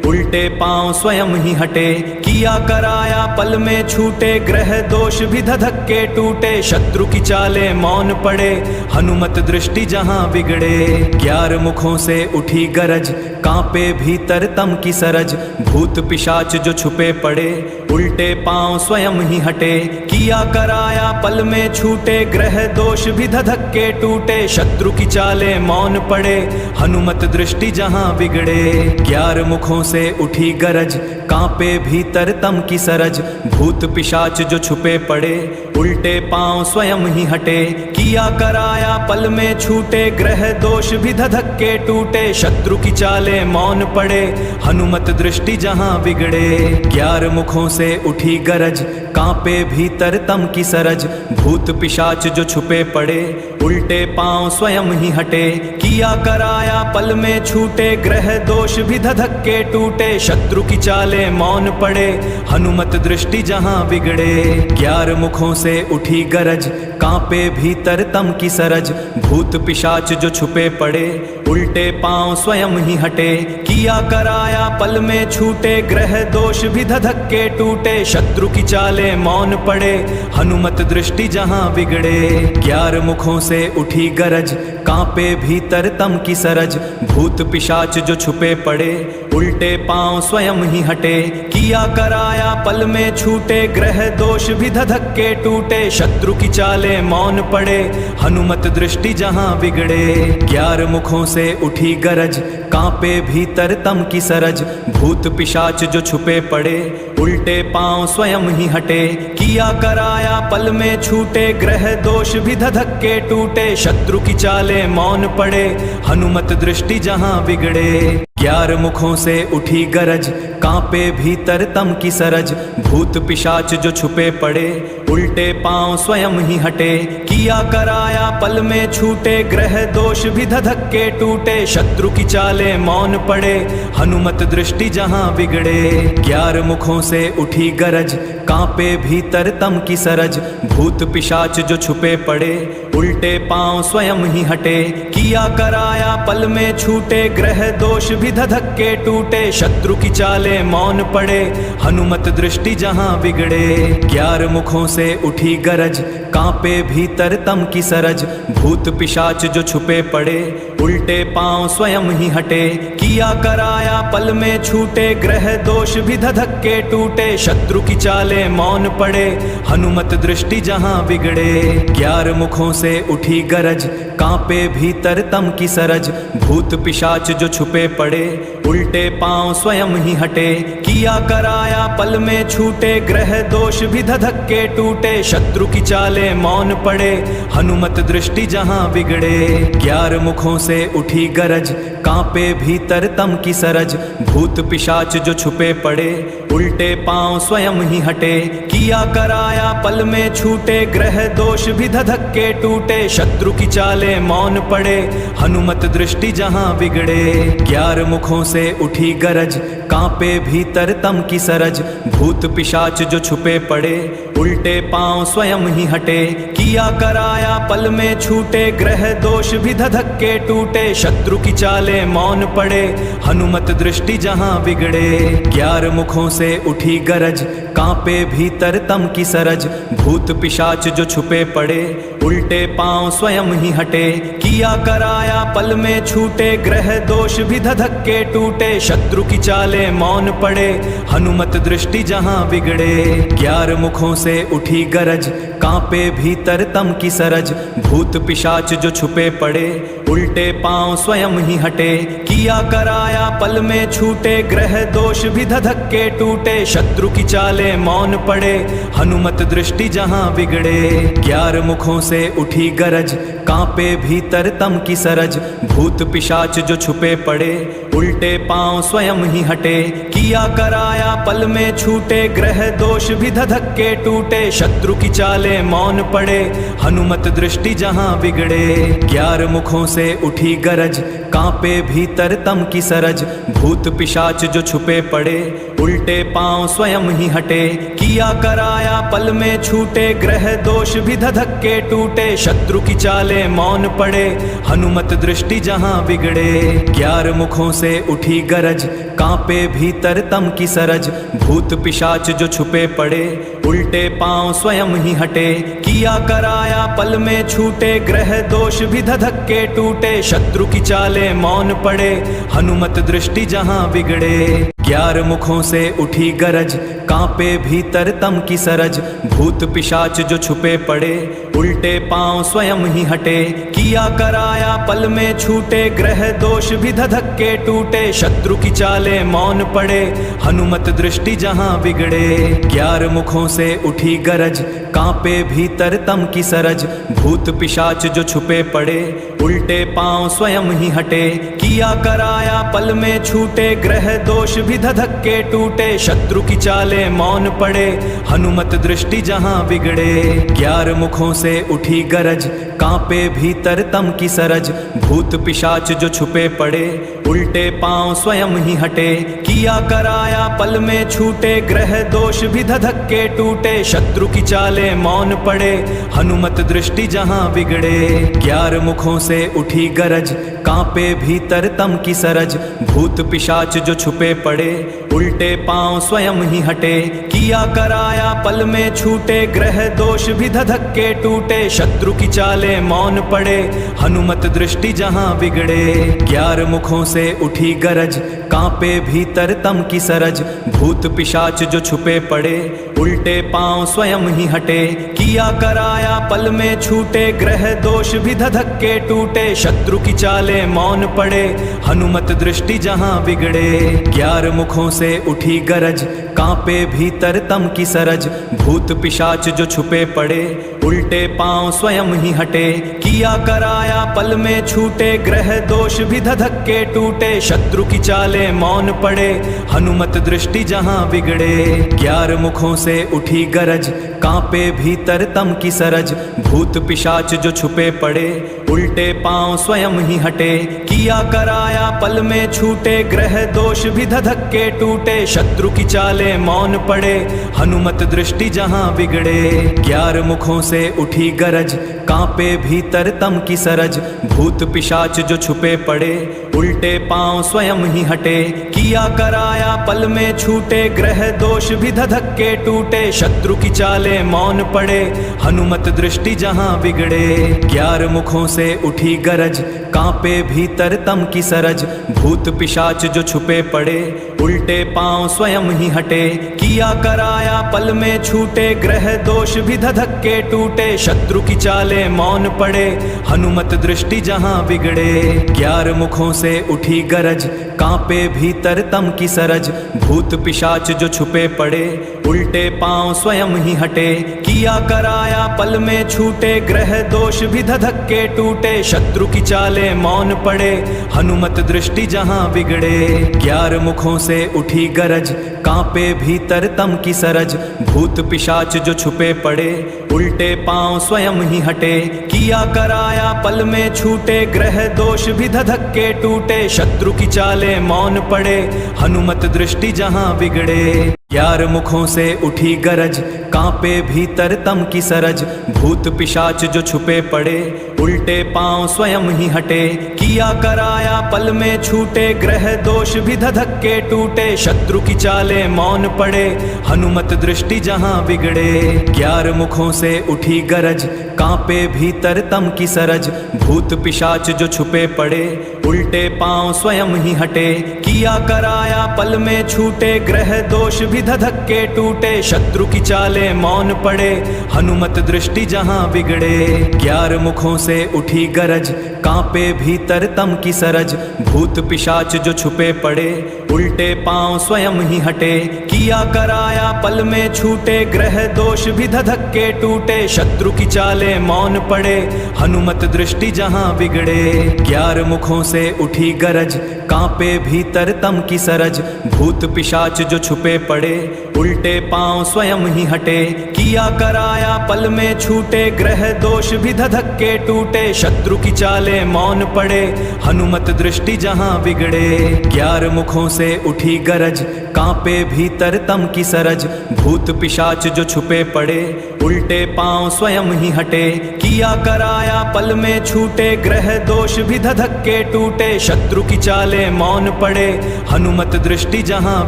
उल्टे पांव स्वयं ही हटे। किया कराया पल में छूटे, ग्रह दोष भी धधक्के टूटे। शत्रु की चाले मौन पड़े, हनुमत दृष्टि जहां बिगड़े। 11 मुखों से उठी गरज, कांपे भीतर तम की सरज। भूत पिशाच जो छुपे पड़े, उल्टे पांव स्वयं ही हटे। किया कराया पल में छूटे, ग्रह दोष भी धधक्के टूटे। शत्रु की चाले मौन पड़े, हनुमत दृष्टि जहां बिगड़े। 11 मुखों से उठी गरज, कांपे भीतर तम की सरज। भूत पिशाच जो छुपे पड़े, उल्टे पांव स्वयं ही हटे। किया कराया पल में छूटे, ग्रह दोष भी धधक्के टूटे। शत्रु की चाले मौन पड़े, हनुमत दृष्टि जहां बिगड़े। 11 मुखों से उठी गरज, कांपे भीतर तम की सरज। भूत पिशाच जो छुपे पड़े, उल्टे पांव स्वयं ही हटे। किया कराया पल में छूटे, ग्रह दोष भी धधक्के टूटे। शत्रु की चाले मौन पड़े, हनुमत दृष्टि जहां बिगड़े। 11 मुखों से उठी गरज, कांपे भीतर तम की सरज। भूत पिशाच जो छुपे पड़े, उल्टे पांव स्वयं ही हटे। किया कराया पल में छूटे, ग्रह दोष भी धधक्के टूटे। शत्रु की चाले मौन पड़े, हनुमत दृष्टि जहां बिगड़े। 11 मुखों से उठी गरज, कांपे भीतर तम की सरज। भूत पिशाच जो छुपे पड़े, उल्टे पांव स्वयं ही हटे। किया कराया पल में छूटे, ग्रह दोष भी धधक्के टूटे। शत्रु की चाले मौन पड़े, हनुमत दृष्टि जहां बिगड़े। 11 मुखों से उठी गरज, कांपे भीतर तम की सरज। भूत पिशाच जो छुपे पड़े, उल्टे पांव स्वयं ही हटे। किया कराया पल में छूटे, ग्रह दोष भी धधक्के टूटे। शत्रु की चाले मौन पड़े, हनुमत दृष्टि जहां बिगड़े। 11 मुखों से उठी गरज, कांपे भीतर तम की सरज। भूत पिशाच जो छुपे पड़े, उल्टे पांव स्वयं ही हटे। किया कराया पल में छूटे, ग्रह दोष भी धधक्के टूटे। शत्रु की चाले मौन पड़े, हनुमत दृष्टि जहां बिगड़े। 11 मुखों से उठी गरज, कांपे भीतर तम की सरज। भूत पिशाच जो छुपे पड़े, उल्टे पांव स्वयं ही हटे। किया कराया पल में छूटे, ग्रह दोष भी धधक्के टूटे। शत्रु की चाले मौन पड़े, हनुमत दृष्टि जहां बिगड़े। 11 मुखों से उठी गरज, कांपे भीतर तम की सरज। भूत पिशाच जो छुपे पड़े, उल्टे पांव स्वयं ही हटे। किया कराया पल में छूटे, ग्रह दोष भी धधक्के टूटे। शत्रु की चाले मौन पड़े, हनुमत दृष्टि जहां बिगड़े। 11 मुखों से उठी गरज, कांपे भीतर तम की सरज। भूत पिशाच जो छुपे पड़े, उल्टे पांव स्वयं ही हटे। किया कराया पल में छूटे, ग्रह दोष भी धधक्के टूटे। शत्रु की चाले चाले मौन पड़े, हनुमत दृष्टि जहाँ बिगड़े। 11 मुखों से उठी गरज, कांपे भीतर तम की सरज। भूत पिशाच जो छुपे पड़े, उल्टे पांव स्वयं ही हटे। किया कराया पल में छूटे, ग्रह दोष भी धधक्के टूटे। शत्रु की चाले मौन पड़े, हनुमत दृष्टि जहाँ बिगड़े। 11 मुखों से उठी गरज, कांपे भीतर तम की सरज। भूत पिशाच जो छुपे पड़े, उल्टे पांव स्वयं ही हटे। किया कराया पल में छूटे, ग्रह दोष भी धधक्के टूटे। शत्रु की चाले मौन पड़े, हनुमत दृष्टि जहाँ बिगड़े। 11 मुखों से उठी गरज, कांपे भीतर तम की सरज। भूत पिशाच जो छुपे पड़े, उल्टे पांव स्वयं ही हटे। किया कराया पल में छूटे, ग्रह दोष भी धधक्के टूटे। शत्रु की चाले मौन पड़े, हनुमत दृष्टि जहाँ बिगड़े। 11 मुखों से उठी गरज, कांपे भीतर तम की सरज। भूत पिशाच जो छुपे पड़े, उल्टे पांव स्वयं ही हटे। किया कराया पल में छूटे, ग्रह दोष भी धधक्के टूटे। शत्रु की चाले मौन पड़े, हनुमत दृष्टि जहाँ बिगड़े। 11 मुखों से उठी गरज, कांपे भीतर तम की सरज। भूत पिशाच जो छुपे पड़े, उल्टे पांव स्वयं ही हटे। किया कराया पल में छूटे, ग्रह दोष भी धधक्के टूटे। शत्रु की चाले मौन पड़े, हनुमत दृष्टि जहाँ बिगड़े। 11 मुखों से उठी गरज, कांपे भीतर तम की सरज। भूत पिशाच जो छुपे पड़े, उल्टे पांव स्वयं ही हटे। किया कराया पल में छूटे, ग्रह दोष भी धधक्के टूटे। शत्रु की चाले मौन पड़े, हनुमत दृष्टि जहाँ बिगड़े। 11 मुखों से उठी गरज, कांपे भीतर तम की सरज। भूत पिशाच जो छुपे पड़े, उल्टे पांव स्वयं ही हटे। किया कराया पल में छूटे, ग्रह दोष भी धधक्के टूटे। शत्रु की चाले मौन पड़े, हनुमत दृष्टि जहाँ बिगड़े। 11 मुखों से उठी गरज, कांपे भीतर तम की सरज। भूत पिशाच जो छुपे पड़े, उल्टे पांव स्वयं ही हटे। किया कराया पल में छूटे, ग्रह दोष भी धधक्के टूटे। शत्रु की चाले मौन पड़े, हनुमत दृष्टि जहाँ बिगड़े। 11 मुखों से उठी गरज, कांपे भीतर तम की सरज। भूत पिशाच जो छुपे पड़े, उल्टे पांव स्वयं ही हटे। किया कराया पल में छूटे, ग्रह दोष भी धधक्के टूटे। शत्रु की चाले मौन पड़े, हनुमत दृष्टि जहाँ बिगड़े। 11 मुखों से उठी गरज, कांपे भीतर तम की सरज। भूत पिशाच जो छुपे पड़े, उल्टे पांव स्वयं ही हटे। किया कराया पल में छूटे, ग्रह दोष भी धधक्के टूटे। शत्रु की चाले मौन पड़े, हनुमत दृष्टि जहाँ बिगड़े। 11 मुखों से उठी गरज, कांपे भीतर तम की सरज। भूत पिशाच जो छुपे पड़े, उल्टे पांव स्वयं ही हटे। किया कराया पल में छूटे, ग्रह दोष भी धधक्के टूटे। शत्रु की चाले मौन पड़े, हनुमत दृष्टि जहाँ बिगड़े। 11 मुखों से उठी गरज, कांपे भीतर तम की सरज। भूत पिशाच जो छुपे पड़े, उल्टे पांव स्वयं ही हटे। किया कराया पल में छूटे, ग्रह दोष भी धधक्के टूटे। शत्रु की चाले मौन पड़े, हनुमत दृष्टि जहाँ बिगड़े। 11 मुखों से उठी गरज, कांपे भीतर तम की सरज। भूत पिशाच जो छुपे पड़े, उल्टे पांव स्वयं ही हटे। किया कराया पल में छूटे, ग्रह दोष भी धधक्के टूटे। शत्रु की चाले मौन पड़े, हनुमत दृष्टि जहाँ बिगड़े। 11 मुखों से उठी गरज, कांपे भीतर तम की सरज। भूत पिशाच जो छुपे पड़े, उल्टे पांव स्वयं ही हटे। किया कराया पल में छूटे, ग्रह दोष भी धधक्के टूटे। शत्रु की चाले मौन पड़े, हनुमत दृष्टि जहाँ बिगड़े। 11 मुखों से उठी गरज, कांपे भीतर तम की सरज। भूत पिशाच जो छुपे पड़े, उल्टे पांव स्वयं ही हटे। किया कराया पल में छूटे, ग्रह दोष भी धधक्के टूटे। शत्रु की चाले मौन पड़े, हनुमत दृष्टि जहाँ बिगड़े। 11 मुखों से उठी गरज, कांपे भीतर तम की सरज। भूत पिशाच जो छुपे पड़े, उल्टे पांव स्वयं ही हटे। किया कराया पल में छूटे, ग्रह दोष भी धधक्के टूटे। शत्रु की चाले मौन पड़े, हनुमत दृष्टि जहां बिगड़े। 11 मुखों से उठी गरज, कांपे भीतर तम की सरज। भूत पिशाच जो छुपे पड़े, उल्टे पांव स्वयं ही हटे। किया कराया पल में छूटे, ग्रह दोष भी धधक्के टूटे। शत्रु की चाले मौन पड़े, हनुमत दृष्टि जहां बिगड़े। 11 मुखों से उठी गरज, कांपे भीतर तम की सरज। भूत पिशाच जो छुपे पड़े, उल्टे पांव स्वयं ही हटे। किया कराया पल में छूटे, ग्रह दोष भी धधक्के टूटे। शत्रु की चाले मौन पड़े, हनुमत दृष्टि जहां बिगड़े। 11 मुखों से उठी गरज, कांपे भीतर तम की सरज। भूत पिशाच जो छुपे पड़े, उल्टे पांव स्वयं ही हटे। किया कराया पल में छूटे, ग्रह दोष भी धधक्के टूटे। शत्रु की चाले मौन पड़े, हनुमत दृष्टि जहां बिगड़े। 11 मुखों से उठी गरज, कांपे भीतर तम की सरज। भूत पिशाच जो छुपे पड़े, उल्टे पांव स्वयं ही हटे। किया कराया पल में छूटे, ग्रह दोष भी धधक्के टूटे। शत्रु की चाले मौन पड़े, हनुमत दृष्टि जहां बिगड़े। 11 मुखों से उठी गरज, कांपे भीतर तम की सरज। भूत पिशाच जो छुपे पड़े, उल्टे पांव स्वयं ही हटे। किया कराया पल में छूटे, ग्रह दोष भी धधक्के टूटे। शत्रु की चाले मौन पड़े, हनुमत दृष्टि जहां बिगड़े। 11 मुखों से उठी गरज, कांपे भीतर तम की सरज। भूत पिशाच जो छुपे पड़े, उल्टे पांव स्वयं ही हटे। किया कराया पल में छूटे, ग्रह दोष भी धधक्के टूटे। शत्रु की चाले मौन पड़े, हनुमत दृष्टि जहां बिगड़े। 11 मुखों से उठी गरज, कांपे भीतर तम की सरज। भूत पिशाच जो छुपे पड़े, उल्टे पांव स्वयं ही हटे। किया कराया पल में छूटे, ग्रह दोष भी धधक्के टूटे। शत्रु की चाले मौन पड़े, हनुमत दृष्टि जहां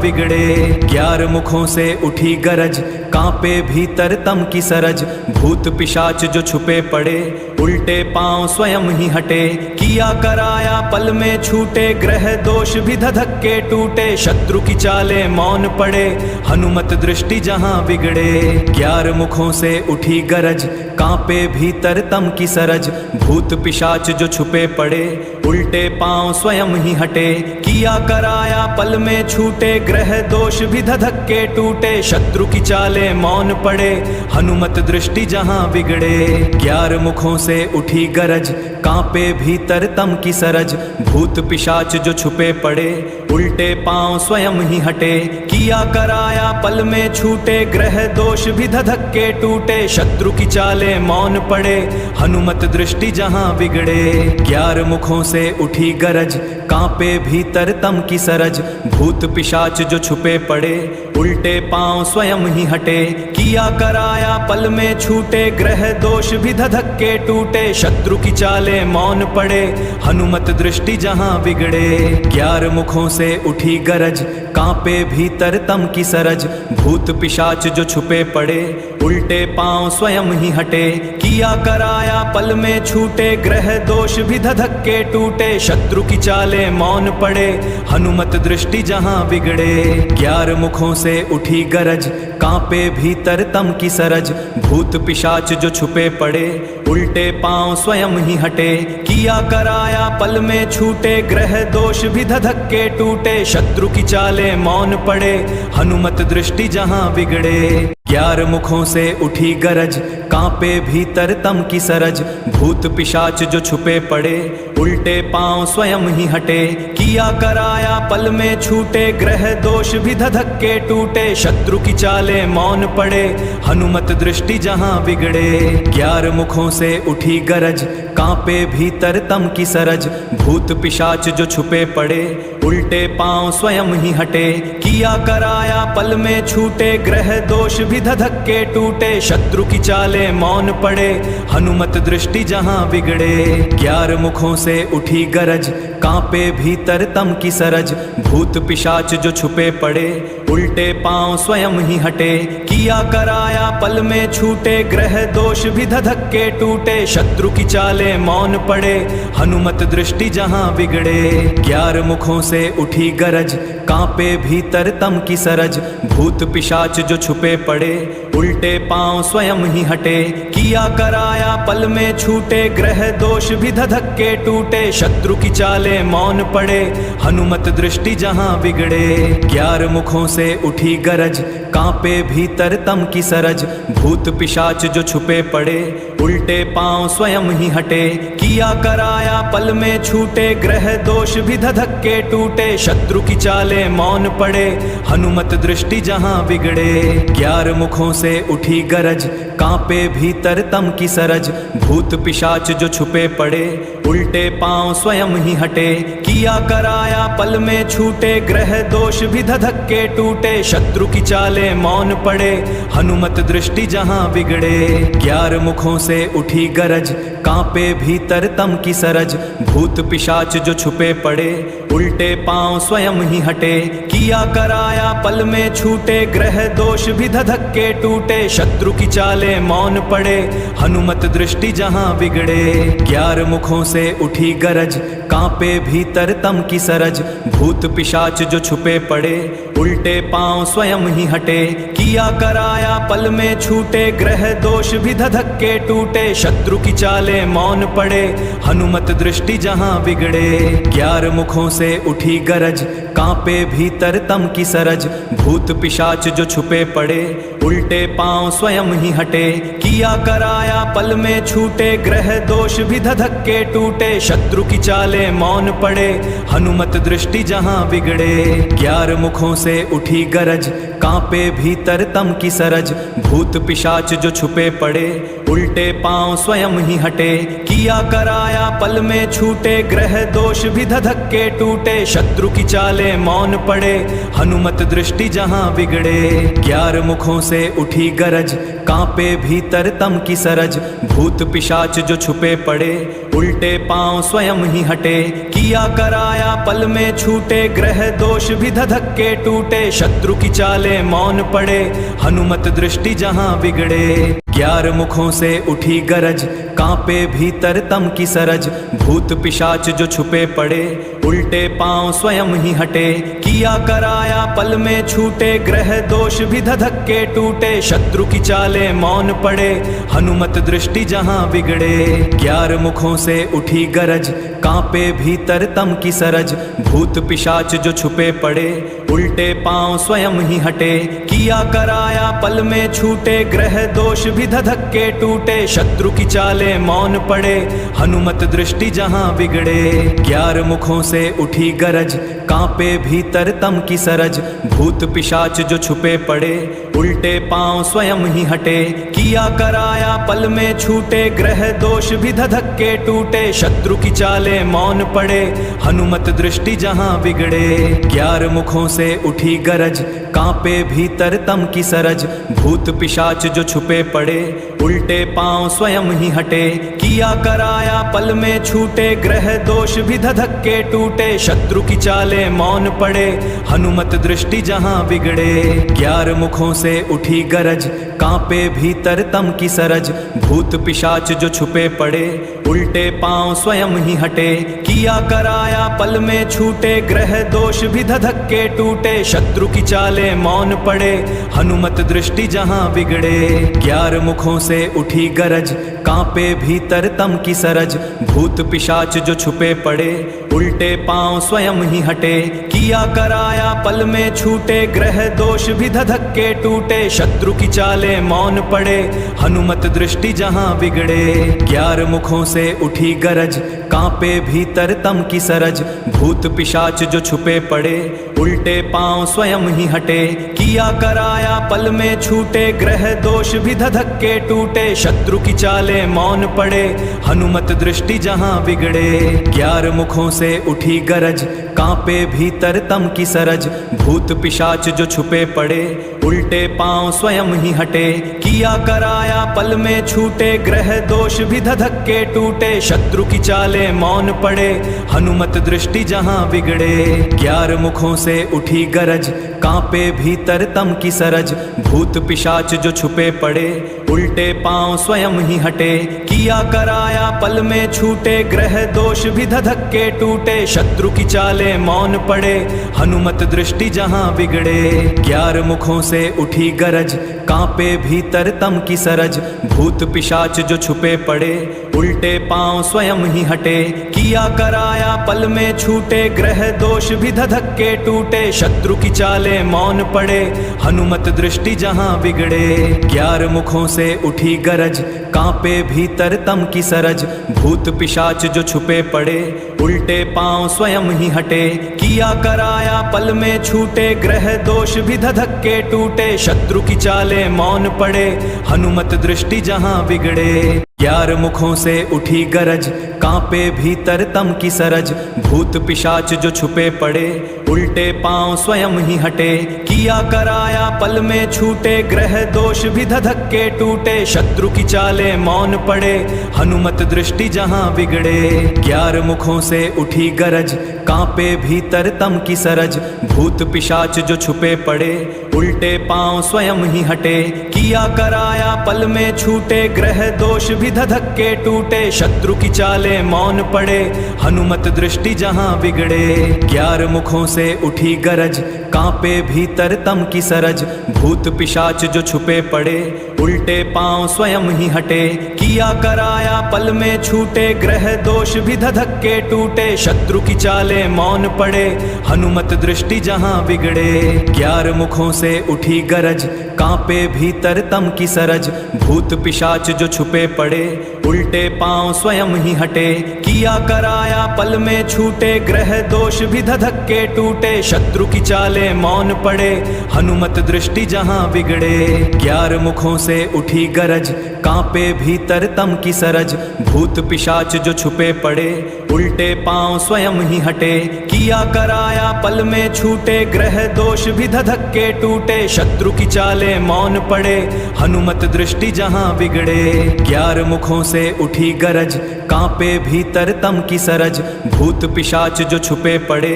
बिगड़े। 11 मुखों से उठी गरज, कांपे भीतर तम की सरज। भूत पिशाच जो छुपे पड़े, उल्टे पांव स्वयं ही हटे। किया कराया पल में छूटे, ग्रह दोष भी धधक्के टूटे। शत्रु की चाले मौन पड़े, हनुमत दृष्टि जहां बिगड़े। 11 मुखों से उठी गरज, कांपे भीतर तम की सरज। भूत पिशाच जो छुपे पड़े, उल्टे पांव स्वयं ही हटे। किया कराया पल में छूटे, ग्रह दोष भी धधक्के टूटे। शत्रु की चाले मौन पड़े, हनुमत दृष्टि जहां बिगड़े। 11 मुखों से उठी गरज, कांपे भीतर तम की सरज। भूत पिशाच जो छुपे पड़े, उल्टे पांव स्वयं ही हटे। किया कराया पल में छूटे, ग्रह दोष भी धधक्के टूटे। शत्रु की चाले मौन पड़े, हनुमत दृष्टि जहां बिगड़े। 11 मुखों से उठी गरज, कांपे भीतर तम की सरज। भूत पिशाच जो छुपे पड़े, उल्टे पांव स्वयं ही हटे। किया कराया पल में छूटे, ग्रह दोष भी धधक्के टूटे। शत्रु की चाले मौन पड़े, हनुमत दृष्टि जहां बिगड़े। 11 मुखों से उठी गरज, कांपे भीतर तम की सरज। भूत पिशाच जो छुपे पड़े, उल्टे पांव स्वयं ही हटे। किया कराया पल में छूटे, ग्रह दोष भी धधक्के टूटे। शत्रु की चाले मौन पड़े, हनुमत दृष्टि जहां बिगड़े। 11 मुखों से उठी गरज, कांपे भीतर तम की सरज। भूत पिशाच जो छुपे पड़े, उल्टे पांव स्वयं ही हटे। किया कराया पल में छूटे, ग्रह दोष भी धधक्के टूटे। शत्रु की चाले मौन पड़े, हनुमत दृष्टि जहां बिगड़े। 11 मुखों से उठी गरज, कांपे भीतर तम की सरज। भूत पिशाच जो छुपे पड़े, उल्टे पांव स्वयं ही हटे। किया कराया पल में छूटे, ग्रह दोष भी धधक्के टूटे। शत्रु की चाले मौन पड़े, हनुमत दृष्टि जहां बिगड़े। 11 मुखों से उठी गरज, कांपे भीतर तम की सरज। भूत पिशाच जो छुपे पड़े, उल्टे पांव स्वयं ही हटे। किया कराया पल में छूटे, ग्रह दोष भी धधक्के टूटे, शत्रु की चाले मौन पड़े, हनुमत दृष्टि जहां बिगड़े। 11 मुखों से उठी गरज, कांपे भीतर तम की सरज, भूत पिशाच जो छुपे पड़े, उल्टे पांव स्वयं ही हटे। किया कराया पल में छूटे, ग्रह दोष भी धधक्के टूटे, शत्रु की चाले मौन पड़े, हनुमत दृष्टि जहां बिगड़े। 11 मुखों से उठी गरज, कांपे भीतर तम की सरज, भूत पिशाच जो छुपे पड़े, उल्टे पांव स्वयं ही हटे। किया कराया पल में छूटे, ग्रह दोष भी धधक्के टूटे, शत्रु की चाले मौन पड़े, हनुमत दृष्टि जहां बिगड़े। 11 मुखों से उठी गरज, कांपे भीतर तम की सरज, भूत पिशाच जो छुपे पड़े, उल्टे पांव स्वयं ही हटे। किया कराया पल में छूटे, ग्रह दोष भी धधक्के टूटे, शत्रु की चाले मौन पड़े, हनुमत दृष्टि जहां बिगड़े। 11 मुखों से उठी गरज, कांपे भीतर तम की सरज, भूत पिशाच जो छुपे पड़े, उल्टे पांव स्वयं ही हटे। किया कराया पल में छूटे, ग्रह दोष भी धधक्के टूटे, शत्रु की चाले मौन पड़े, हनुमत दृष्टि जहां बिगड़े। 11 मुखों से उठी गरज, कांपे भीतर तम की सरज, भूत पिशाच जो छुपे पड़े, उल्टे पांव स्वयं ही हटे। किया कराया पल में छूटे, ग्रह दोष भी धधक्के टूटे, शत्रु की चाले मौन पड़े, हनुमत दृष्टि जहां बिगड़े। 11 मुखों से उठी गरज, कांपे भीतर तम की सरज, भूत पिशाच जो छुपे पड़े, उल्टे पांव स्वयं ही हटे। किया कराया पल में छूटे, ग्रह दोष भी धधक्के टूटे, शत्रु की चाले मौन पड़े, हनुमत दृष्टि जहां बिगड़े। 11 मुखों से उठी गरज, कांपे भीतर तम की सरज, भूत पिशाच जो छुपे पड़े, उल्टे पांव स्वयं ही हटे। किया कराया पल में छूटे, ग्रह दोष भी धधक्के टूटे, शत्रु की चाले मौन पड़े, हनुमत दृष्टि जहां बिगड़े। 11 मुखों से उठी गरज, कांपे भीतर तम की सरज, भूत पिशाच जो छुपे पड़े, उल्टे पांव स्वयं ही हटे। किया कराया पल में छूटे, ग्रह दोष भी धधक्के टूटे, शत्रु की चाले मौन पड़े, हनुमत दृष्टि जहां बिगड़े। 11 मुखों से उठी गरज, कांपे भीतर तम की सरज, भूत पिशाच जो छुपे पड़े, उल्टे पांव स्वयं ही हटे। किया कराया पल में छूटे, ग्रह दोष भी धधक्के टूटे, शत्रु की चाले मौन पड़े, हनुमत दृष्टि जहां बिगड़े। 11 मुखों से उठी गरज, कांपे भीतर तम की सरज, भूत पिशाच जो छुपे पड़े, उल्टे पांव स्वयं ही हटे। किया कराया पल में छूटे, ग्रह दोष भी धधक्के टूटे, शत्रु की चाले मौन पड़े, हनुमत दृष्टि जहां बिगड़े। 11 मुखों से उठी गरज, कांपे भीतर तम की सरज, भूत पिशाच जो छुपे पड़े, उल्टे पांव स्वयं ही हटे। किया कराया पल में छूटे, ग्रह दोष भी धधक्के टूटे, शत्रु की चाले मौन पड़े, हनुमत दृष्टि जहां बिगड़े। 11 मुखों से उठी गरज, कांपे भीतर तम की सरज, भूत पिशाच जो छुपे पड़े, उल्टे पांव स्वयं ही हटे। किया कराया पल में छूटे, ग्रह दोष भी धधक्के टूटे, शत्रु की चाले मौन पड़े, हनुमत दृष्टि जहां बिगड़े। 11 मुखों से उठी गरज, कांपे भीतर तम की सरज, भूत पिशाच जो छुपे पड़े, उल्टे पांव स्वयं ही हटे। किया कराया पल में छूटे, ग्रह दोष भी धधक्के टूटे, शत्रु की चाले मौन पड़े, हनुमत दृष्टि जहां बिगड़े। 11 मुखों से उठी गरज, कांपे भीतर तम की सरज, भूत पिशाच जो छुपे पड़े, उल्टे पांव स्वयं ही हटे। किया कराया पल में छूटे, ग्रह दोष भी धधक्के टूटे, शत्रु की चाले मौन पड़े, हनुमत दृष्टि जहां बिगड़े। 11 मुखों से उठी गरज, कांपे भीतर तम की सरज, भूत पिशाच जो छुपे पड़े, उल्टे पांव स्वयं ही हटे। किया कराया पल में छूटे, ग्रह दोष भी धधक्के टूटे, शत्रु की चाले मौन पड़े, हनुमत दृष्टि जहां बिगड़े। 11 मुखों से उठी गरज, कांपे भीतर भीतर तम की सरज, भूत पिशाच जो छुपे पड़े उल्टे पांव स्वयं ही हटे। किया कराया पल में छूटे, ग्रह दोष भी धधक्के टूटे। शत्रु की चाले मौन पड़े, हनुमत दृष्टि जहां बिगड़े। 11 मुखों से उठी गरज, कांपे भीतर तम की सरज। भूत पिशाच जो छुपे पड़े उल्टे पांव स्वयं ही हटे। किया कराया पल में छूटे, ग्रह दोष भी धधक्के टूटे। शत्रु की चाले मौन पड़े, हनुमत दृष्टि जहां बिगड़े। 11 मुखों से उठी गरज, कांपे भीतर तम की सरज। भूत पिशाच जो छुपे पड़े उल्टे पांव स्वयं ही हटे। किया कराया पल में छूटे, ग्रह दोष भी धधक्के टूटे। शत्रु की चाले मौन पड़े, हनुमत दृष्टि जहां बिगड़े। 11 मुखों से उठी गरज, कांपे भीतर तम की सरज। भूत पिशाच जो छुपे पड़े उल्टे पांव स्वयं ही हटे। किया कराया पल में छूटे, ग्रह दोष भी धधक्के टूटे। शत्रु की चाले मौन पड़े, हनुमत दृष्टि जहां बिगड़े। 11 मुखों से उठी गरज, कांपे भीतर तम की सरज। भूत पिशाच जो छुपे पड़े उल्टे पांव स्वयं ही हटे। किया कराया पल में छूटे, ग्रह दोष भी धधक्के टूटे। शत्रु की चाले मौन पड़े, हनुमत दृष्टि जहां बिगड़े। 11 मुखों से उठी गरज, कांपे भीतर तम की सरज। भूत पिशाच जो छुपे पड़े उल्टे पांव स्वयं ही हटे। किया कराया पल में छूटे, ग्रह दोष भी धधक्के टूटे। शत्रु की चाले मौन पड़े, हनुमत दृष्टि जहां बिगड़े। 11 मुखों से उठी गरज, कांपे भीतर तम की सरज। भूत पिशाच जो छुपे पड़े उल्टे पांव स्वयं ही हटे। किया कराया पल में छूटे, ग्रह दोष भी धधक्के टूटे। शत्रु की चाले मौन पड़े, हनुमत दृष्टि जहां बिगड़े। 11 मुखों से उठी गरज, कांपे भीतर तम की सरज। भूत पिशाच जो छुपे पड़े उल्टे पांव स्वयं ही हटे। किया कराया पल में छूटे, ग्रह दोष भी धधक्के टूटे। शत्रु की चाले मौन पड़े, हनुमत दृष्टि जहां बिगड़े। 11 मुखों से उठी गरज, कांपे भीतर तम की सरज। भूत पिशाच जो छुपे पड़े उल्टे पांव स्वयं ही हटे। किया कराया पल में छूटे, ग्रह दोष भी धधक्के टूटे। शत्रु की चाले मौन पड़े, हनुमत दृष्टि जहां बिगड़े। 11 मुखों से उठी गरज, कांपे भीतर तम की सरज। भूत पिशाच जो छुपे पड़े उल्टे पांव स्वयं ही हटे। किया कराया पल में छूटे, ग्रह दोष भी धधक्के टूटे। शत्रु की चाले मौन पड़े, हनुमत दृष्टि जहां बिगड़े। 11 मुखों से उठी गरज, कांपे भीतर तम की सरज। भूत पिशाच जो छुपे पड़े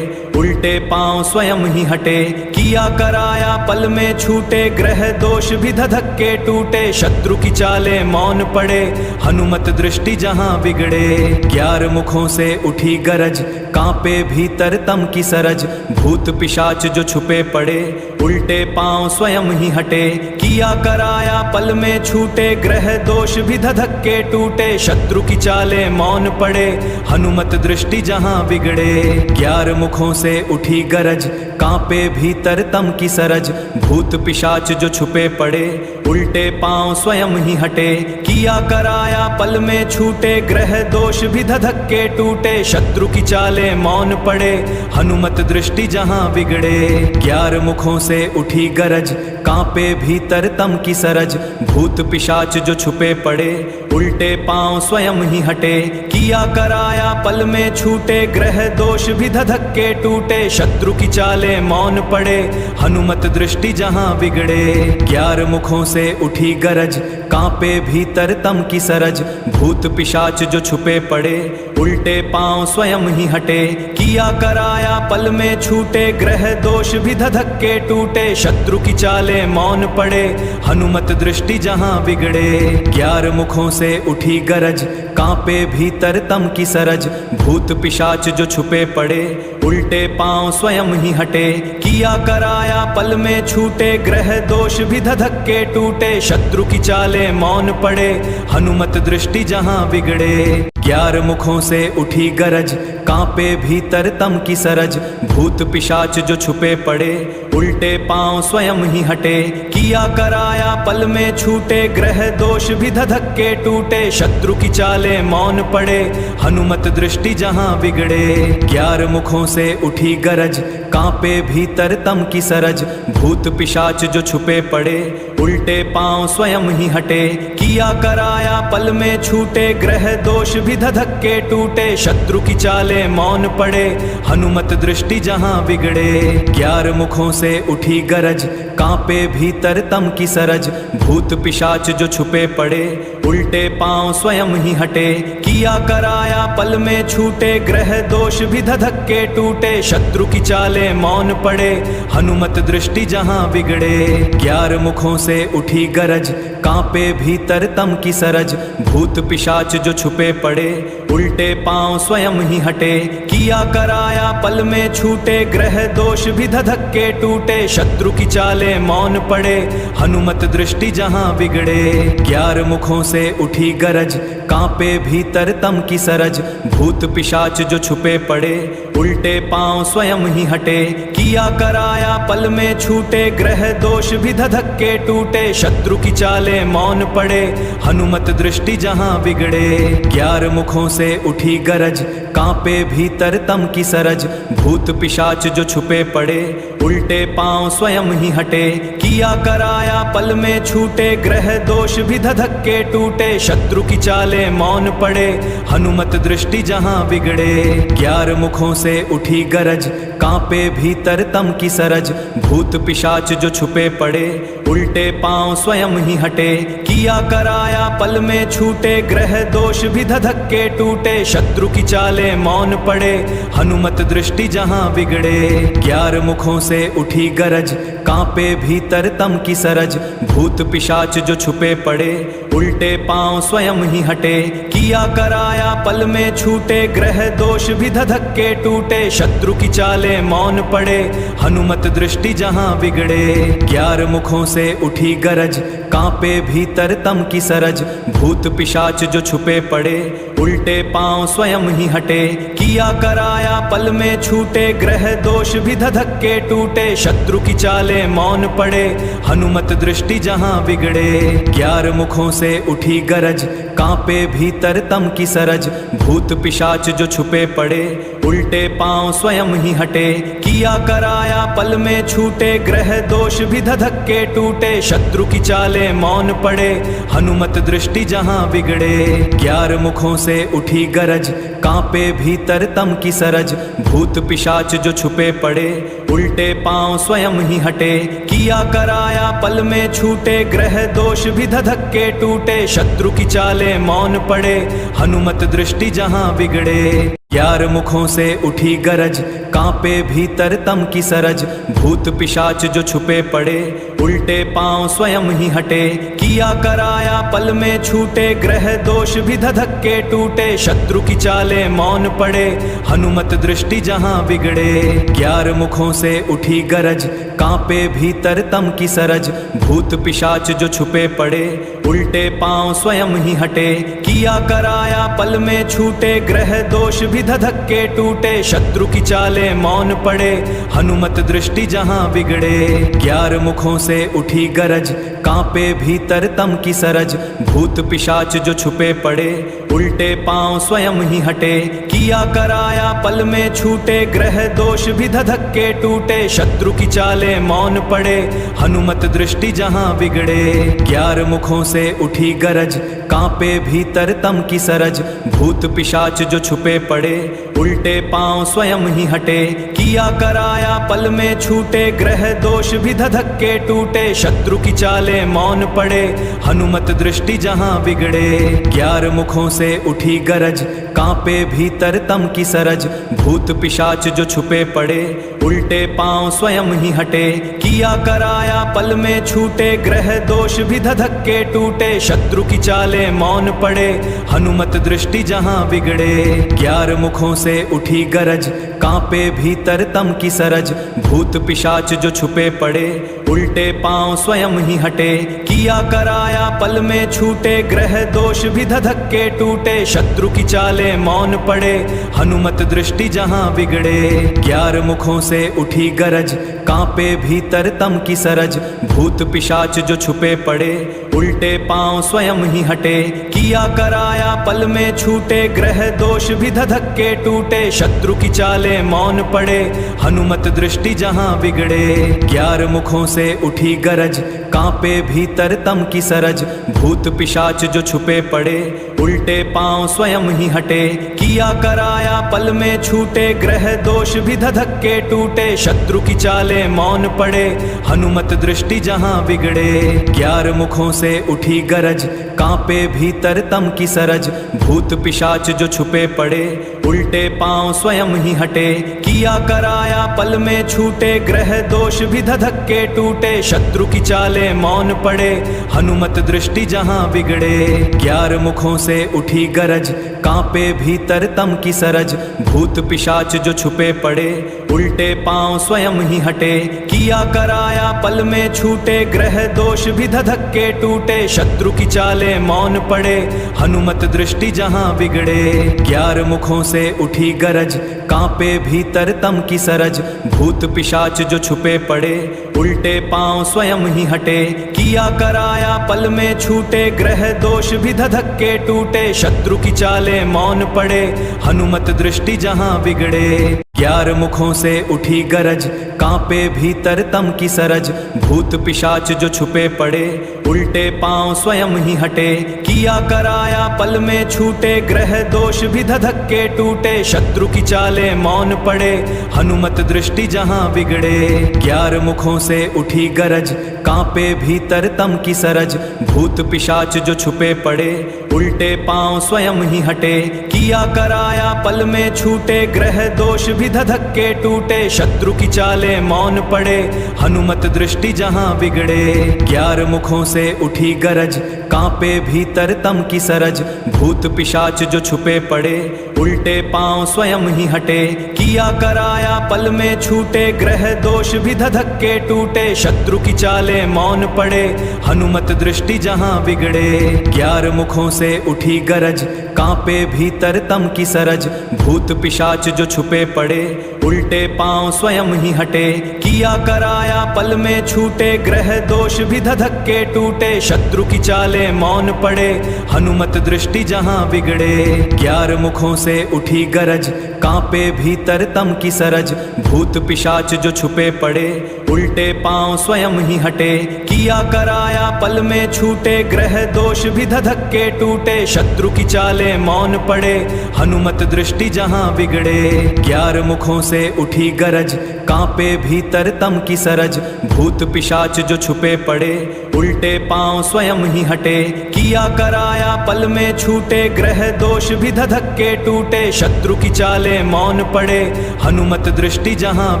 उल्टे पांव स्वयं ही हटे। किया कराया पल में छूटे, ग्रह दोष भी धधक्के टूटे। शत्रु की चाले मौन पड़े, हनुमत दृष्टि जहां बिगड़े। 11 मुखों से उठी गरज, कांपे भीतर तम की सरज। भूत पिशाच जो छुपे पड़े उल्टे पांव स्वयं ही हटे। किया कराया पल में छूटे, ग्रह दोष भी धधक्के टूटे। शत्रु की चाले मौन पड़े, हनुमत दृष्टि जहां बिगड़े। 11 मुखों से उठी गरज, कांपे भीतर तम की सरज। भूत पिशाच जो छुपे पड़े उल्टे पांव स्वयं ही हटे। किया कराया पल में छूटे, ग्रह दोष भी धधक्के टूटे। शत्रु की चाले मौन पड़े, हनुमत दृष्टि जहां बिगड़े। 11 मुखों से उठी गरज, कांपे भीतर तम की सरज। भूत पिशाच जो छुपे पड़े उल्टे पांव स्वयं ही हटे। किया कराया पल में छूटे, ग्रह दोष भी धधक्के टूटे। शत्रु की चाले मौन पड़े, हनुमत दृष्टि जहां बिगड़े। 11 मुखों से उठी गरज, कांपे भीतर तम की सरज। भूत पिशाच जो छुपे पड़े उल्टे पांव स्वयं ही हटे। किया कराया पल में छूटे, ग्रह दोष भी धधक्के टूटे। शत्रु की चाले मौन पड़े, हनुमत दृष्टि जहां बिगड़े। 11 मुखों से उठी गरज, कांपे भीतर तम की सरज। भूत पिशाच जो छुपे पड़े उल्टे पांव स्वयं ही हटे। किया कराया पल में छूटे, ग्रह दोष भी धधक्के टूटे। शत्रु की चाले मौन पड़े, हनुमत दृष्टि जहां बिगड़े। 11 मुखों से उठी गरज, कांपे भीतर तम की सरज। भूत पिशाच जो छुपे पड़े, उल्टे पांव स्वयं ही हटे। किया कराया पल में छूटे, ग्रह दोष भी धधक्के टूटे। शत्रु की चाले मौन पड़े, हनुमत दृष्टि जहां बिगड़े। 11 मुखों से उठी गरज, कांपे भीतर तम की सरज। भूत पिशाच जो छुपे पड़े, उल्टे पांव स्वयं ही हटे। किया कराया पल में छूटे, ग्रह दोष भी धधक्के टूटे। शत्रु की चाले मौन पड़े, हनुमत दृष्टि जहां बिगड़े। 11 मुखों से उठी गरज, कांपे भीतर तम की सरज। भूत पिशाच जो छुपे पड़े, उल्टे पांव स्वयं ही हटे। किया कराया पल में छूटे, ग्रह दोष भी धधक्के टूटे। शत्रु की चाले मौन पड़े, हनुमत दृष्टि जहां बिगड़े। 11 मुखों से उठी गरज, कांपे भीतर तम की सरज। भूत पिशाच जो छुपे पड़े, उल्टे पांव स्वयं ही हटे। किया कराया पल में छूटे, ग्रह दोष भी धधक्के टूटे। शत्रु की चाले मौन पड़े, हनुमत दृष्टि जहां बिगड़े। 11 मुखों से उठी गरज, कांपे भीतर तम की सरज। भूत पिशाच जो छुपे पड़े, उल्टे पांव स्वयं ही हटे। किया कराया पल में छूटे, ग्रह दोष भी धधक्के टूटे। शत्रु की चाले मौन पड़े, हनुमत दृष्टि जहां बिगड़े। 11 मुखों से उठी गरज, कांपे भीतर तम की सरज। भूत पिशाच जो छुपे पड़े, उल्टे पांव स्वयं ही हटे। किया कराया पल में छूटे, ग्रह दोष भी धधक्के टूटे। शत्रु की चाले मौन पड़े, हनुमत दृष्टि जहां बिगड़े। 11 मुखों से उठी गरज, कांपे भीतर तम की सरज। भूत पिशाच जो छुपे पड़े, उल्टे पांव स्वयं ही हटे। किया कराया पल में छूटे, ग्रह दोष भी धधक्के टूटे। शत्रु की चाले मौन पड़े, हनुमत दृष्टि जहां बिगड़े। 11 मुखों से उठी गरज, कांपे भीतर तम की सरज। भूत पिशाच जो छुपे पड़े, उल्टे पांव स्वयं ही हटे। किया कराया पल में छूटे, ग्रह दोष भी धधक्के टूटे। शत्रु की चाले मौन पड़े, हनुमत दृष्टि जहां बिगड़े। 11 मुखों से उठी गरज, कांपे भीतर तम की सरज। भूत पिशाच जो छुपे पड़े, उल्टे पांव स्वयं ही हटे। किया कराया पल में छूटे, ग्रह दोष भी धधक्के टूटे। शत्रु की चाले मौन पड़े, हनुमत दृष्टि जहां बिगड़े। 11 मुखों से उठी गरज, कांपे भीतर तम की सरज। भूत पिशाच जो छुपे पड़े, उल्टे पांव स्वयं ही हटे। किया कराया पल में छूटे, ग्रह दोष भी धधक्के टूटे। शत्रु की चाले मौन पड़े, हनुमत दृष्टि जहां बिगड़े। 11 मुखों से उठी गरज, कांपे भीतर तम की सरज। भूत पिशाच जो छुपे पड़े, उल्टे पांव स्वयं ही हटे। किया कराया पल में छूटे, ग्रह दोष भी धधक्के टूटे। शत्रु की चाले मौन पड़े, हनुमत दृष्टि जहां बिगड़े। 11 मुखों से उठी गरज, कांपे भीतर तम की सरज। भूत पिशाच जो छुपे पड़े, उल्टे पांव स्वयं ही हटे। किया कराया पल में छूटे, ग्रह दोष भी धधक्के टूटे। शत्रु की चाले मौन पड़े, हनुमत दृष्टि जहां बिगड़े। 11 मुखों से उठी गरज, कांपे भीतर तम की सरज। भूत पिशाच जो छुपे पड़े, उल्टे पांव स्वयं ही हटे। किया कराया पल में छूटे, ग्रह दोष भी धधक्के टूटे। शत्रु की चाले मौन पड़े, हनुमत दृष्टि जहां बिगड़े। 11 मुखों से उठी गरज, कांपे भीतर तम की सरज। भूत पिशाच जो छुपे पड़े, उल्टे पांव स्वयं ही हटे। किया कराया पल में छूटे, ग्रह दोष भी धधक्के टूटे। शत्रु की चाले मौन पड़े, हनुमत दृष्टि जहां बिगड़े। 11 मुखों से उठी गरज, कांपे भीतर तम की सरज। भूत पिशाच जो छुपे पड़े, उल्टे पांव स्वयं ही हटे। किया कराया पल में छूटे, ग्रह दोष भी धधक्के टूटे। शत्रु की चाले मौन पड़े, हनुमत दृष्टि जहां बिगड़े। 11 मुखों से उठी गरज, कांपे भीतर तम की सरज। भूत पिशाच जो छुपे पड़े, उल्टे पांव स्वयं ही हटे। किया कराया पल में छूटे, ग्रह दोष भी धधक्के टूटे। शत्रु की चाले मौन पड़े, हनुमत दृष्टि जहां बिगड़े। 11 मुखों से उठी गरज, कांपे भीतर तम की सरज। भूत पिशाच जो छुपे पड़े, उल्टे पांव स्वयं ही हटे। किया कराया पल में छूटे, ग्रह दोष भी धधक्के टूटे। शत्रु की चाले मौन पड़े, हनुमत दृष्टि जहां बिगड़े। 11 मुखों से उठी गरज, कांपे भीतर तम की सरज। भूत पिशाच जो छुपे पड़े, उल्टे पांव स्वयं ही हटे। किया कराया पल में छूटे, ग्रह दोष भी धधक्के टूटे। शत्रु की चाले मौन पड़े, हनुमत दृष्टि जहां बिगड़े। 11 मुखों से उठी गरज, कांपे भीतर तम की सरज। भूत पिशाच जो छुपे पड़े, उल्टे पांव स्वयं ही हटे। किया कराया पल में छूटे, ग्रह दोष भी धधक्के टूटे। शत्रु की चाले मौन पड़े, हनुमत दृष्टि जहां बिगड़े। 11 मुखों से उठी गरज, कांपे भीतर तम की सरज। भूत पिशाच जो छुपे पड़े, उल्टे पांव स्वयं ही हटे। किया कराया पल में छूटे, ग्रह दोष भी धधक्के टूटे। शत्रु की चाले मौन पड़े, हनुमत दृष्टि जहां बिगड़े। 11 मुखों से उठी गरज, कांपे भीतर तम की सरज। भूत पिशाच जो छुपे पड़े, उल्टे पांव स्वयं ही हटे। किया कराया पल में छूटे, ग्रह दोष भी धधक्के टूटे। शत्रु की चाले मौन पड़े, हनुमत दृष्टि जहां बिगड़े। 11 मुखों से उठी गरज, कांपे भीतर तम की सरज। भूत पिशाच जो छुपे पड़े, उल्टे पांव स्वयं ही हटे। किया कराया पल में छूटे, ग्रह दोष भी धधक्के टूटे। शत्रु की चाले मौन पड़े, हनुमत दृष्टि जहां बिगड़े। 11 मुखों से उठी गरज, कांपे भीतर तम की सरज। भूत पिशाच जो छुपे पड़े, उल्टे पांव स्वयं ही हटे। किया कराया पल में छूटे, ग्रह दोष भी धधक्के टूटे। शत्रु की चाले मौन पड़े, हनुमत दृष्टि जहां बिगड़े। 11 मुखों से उठी गरज, कांपे भीतर तम की सरज। भूत पिशाच जो छुपे पड़े, उल्टे पांव स्वयं ही हटे। किया कराया पल में छूटे, ग्रह दोष भी धधक्के टूटे। शत्रु की चाले मौन पड़े, हनुमत दृष्टि जहां बिगड़े। 11 मुखों से उठी गरज, कांपे भीतर तम की सरज। भूत पिशाच जो छुपे पड़े, उल्टे पांव स्वयं ही हटे। किया कराया पल में छूटे, ग्रह दोष भी धधक्के टूटे। शत्रु की चाले मौन पड़े, हनुमत दृष्टि जहां बिगड़े। 11 मुखों से उठी गरज, कांपे भीतर तम की सरज। भूत पिशाच जो छुपे पड़े, उल्टे पांव स्वयं ही हटे। किया कराया पल में छूटे, ग्रह दोष भी धधक्के टूटे। शत्रु की चाले मौन पड़े, हनुमत दृष्टि जहां बिगड़े। 11 मुखों से उठी गरज, कांपे भीतर तम की सरज। भूत पिशाच जो छुपे पड़े, उल्टे पांव स्वयं ही हटे। किया कराया पल में छूटे, ग्रह दोष भी धधक्के टूटे। शत्रु की चाले मौन पड़े, हनुमत दृष्टि जहां बिगड़े। 11 मुखों से उठी गरज, कांपे भीतर तम की सरज। भूत पिशाच जो छुपे पड़े, उल्टे पांव स्वयं ही हटे। किया कराया पल में छूटे, ग्रह दोष भी धधक्के टूटे। शत्रु की चाले मौन पड़े, हनुमत दृष्टि जहां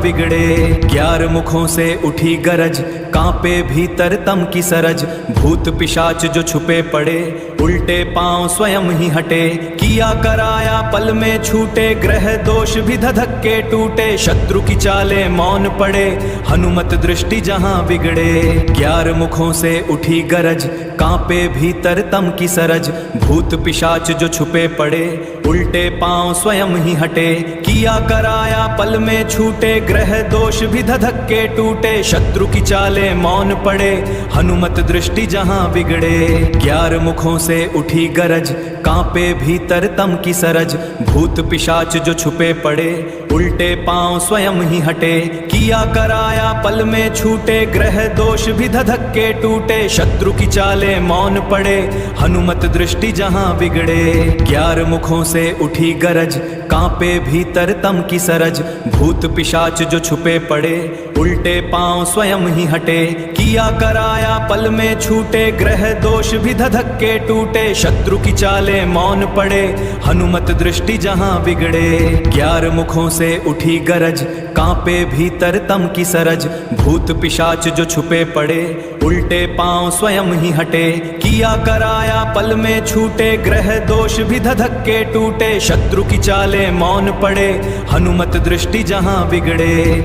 बिगड़े। 11 मुखों से उठी गरज, कांपे भीतर तम की सरज। भूत पिशाच जो छुपे पड़े, उल्टे पांव स्वयं ही हटे। किया कराया पल में छूटे, ग्रह दोष भी धधक्के टूटे। शत्रु की चाले मौन पड़े, हनुमत दृष्टि जहां बिगड़े। 11 मुखों से उठी गरज, कांपे भीतर तम की सरज। भूत पिशाच जो छुपे पड़े, उल्टे पांव स्वयं ही हटे। किया कराया पल में छूटे, ग्रह दोष भी धधक्के टूटे। शत्रु की चाले मौन पड़े, हनुमत दृष्टि जहां बिगड़े। 11 मुखों से उठी गरज, कांपे भीतर तम की सरज। भूत पिशाच जो छुपे पड़े, उल्टे पांव स्वयं ही हटे। किया कराया पल में छूटे, ग्रह दोष भी धधक्के टूटे। शत्रु की चाले मौन पड़े, हनुमत दृष्टि जहां बिगड़े। 11 मुखों से उठी गरज, कांपे भीतर तम की सरज। भूत पिशाच जो छुपे पड़े, उल्टे पांव स्वयं ही हटे। किया कराया पल में छूटे, ग्रह दोष भी धधक्के टूटे। शत्रु की चाले मौन पड़े, हनुमत दृष्टि जहां बिगड़े। 11 मुखों से उठी गरज, कांपे भीतर तम की सरज। भूत पिशाच जो छुपे पड़े, उल्टे पांव स्वयं ही हटे। किया कराया पल में छूटे, ग्रह दोष भी धधक्के टूटे। शत्रु की चाले मौन पड़े, हनुमत दृष्टि जहां बिगड़े।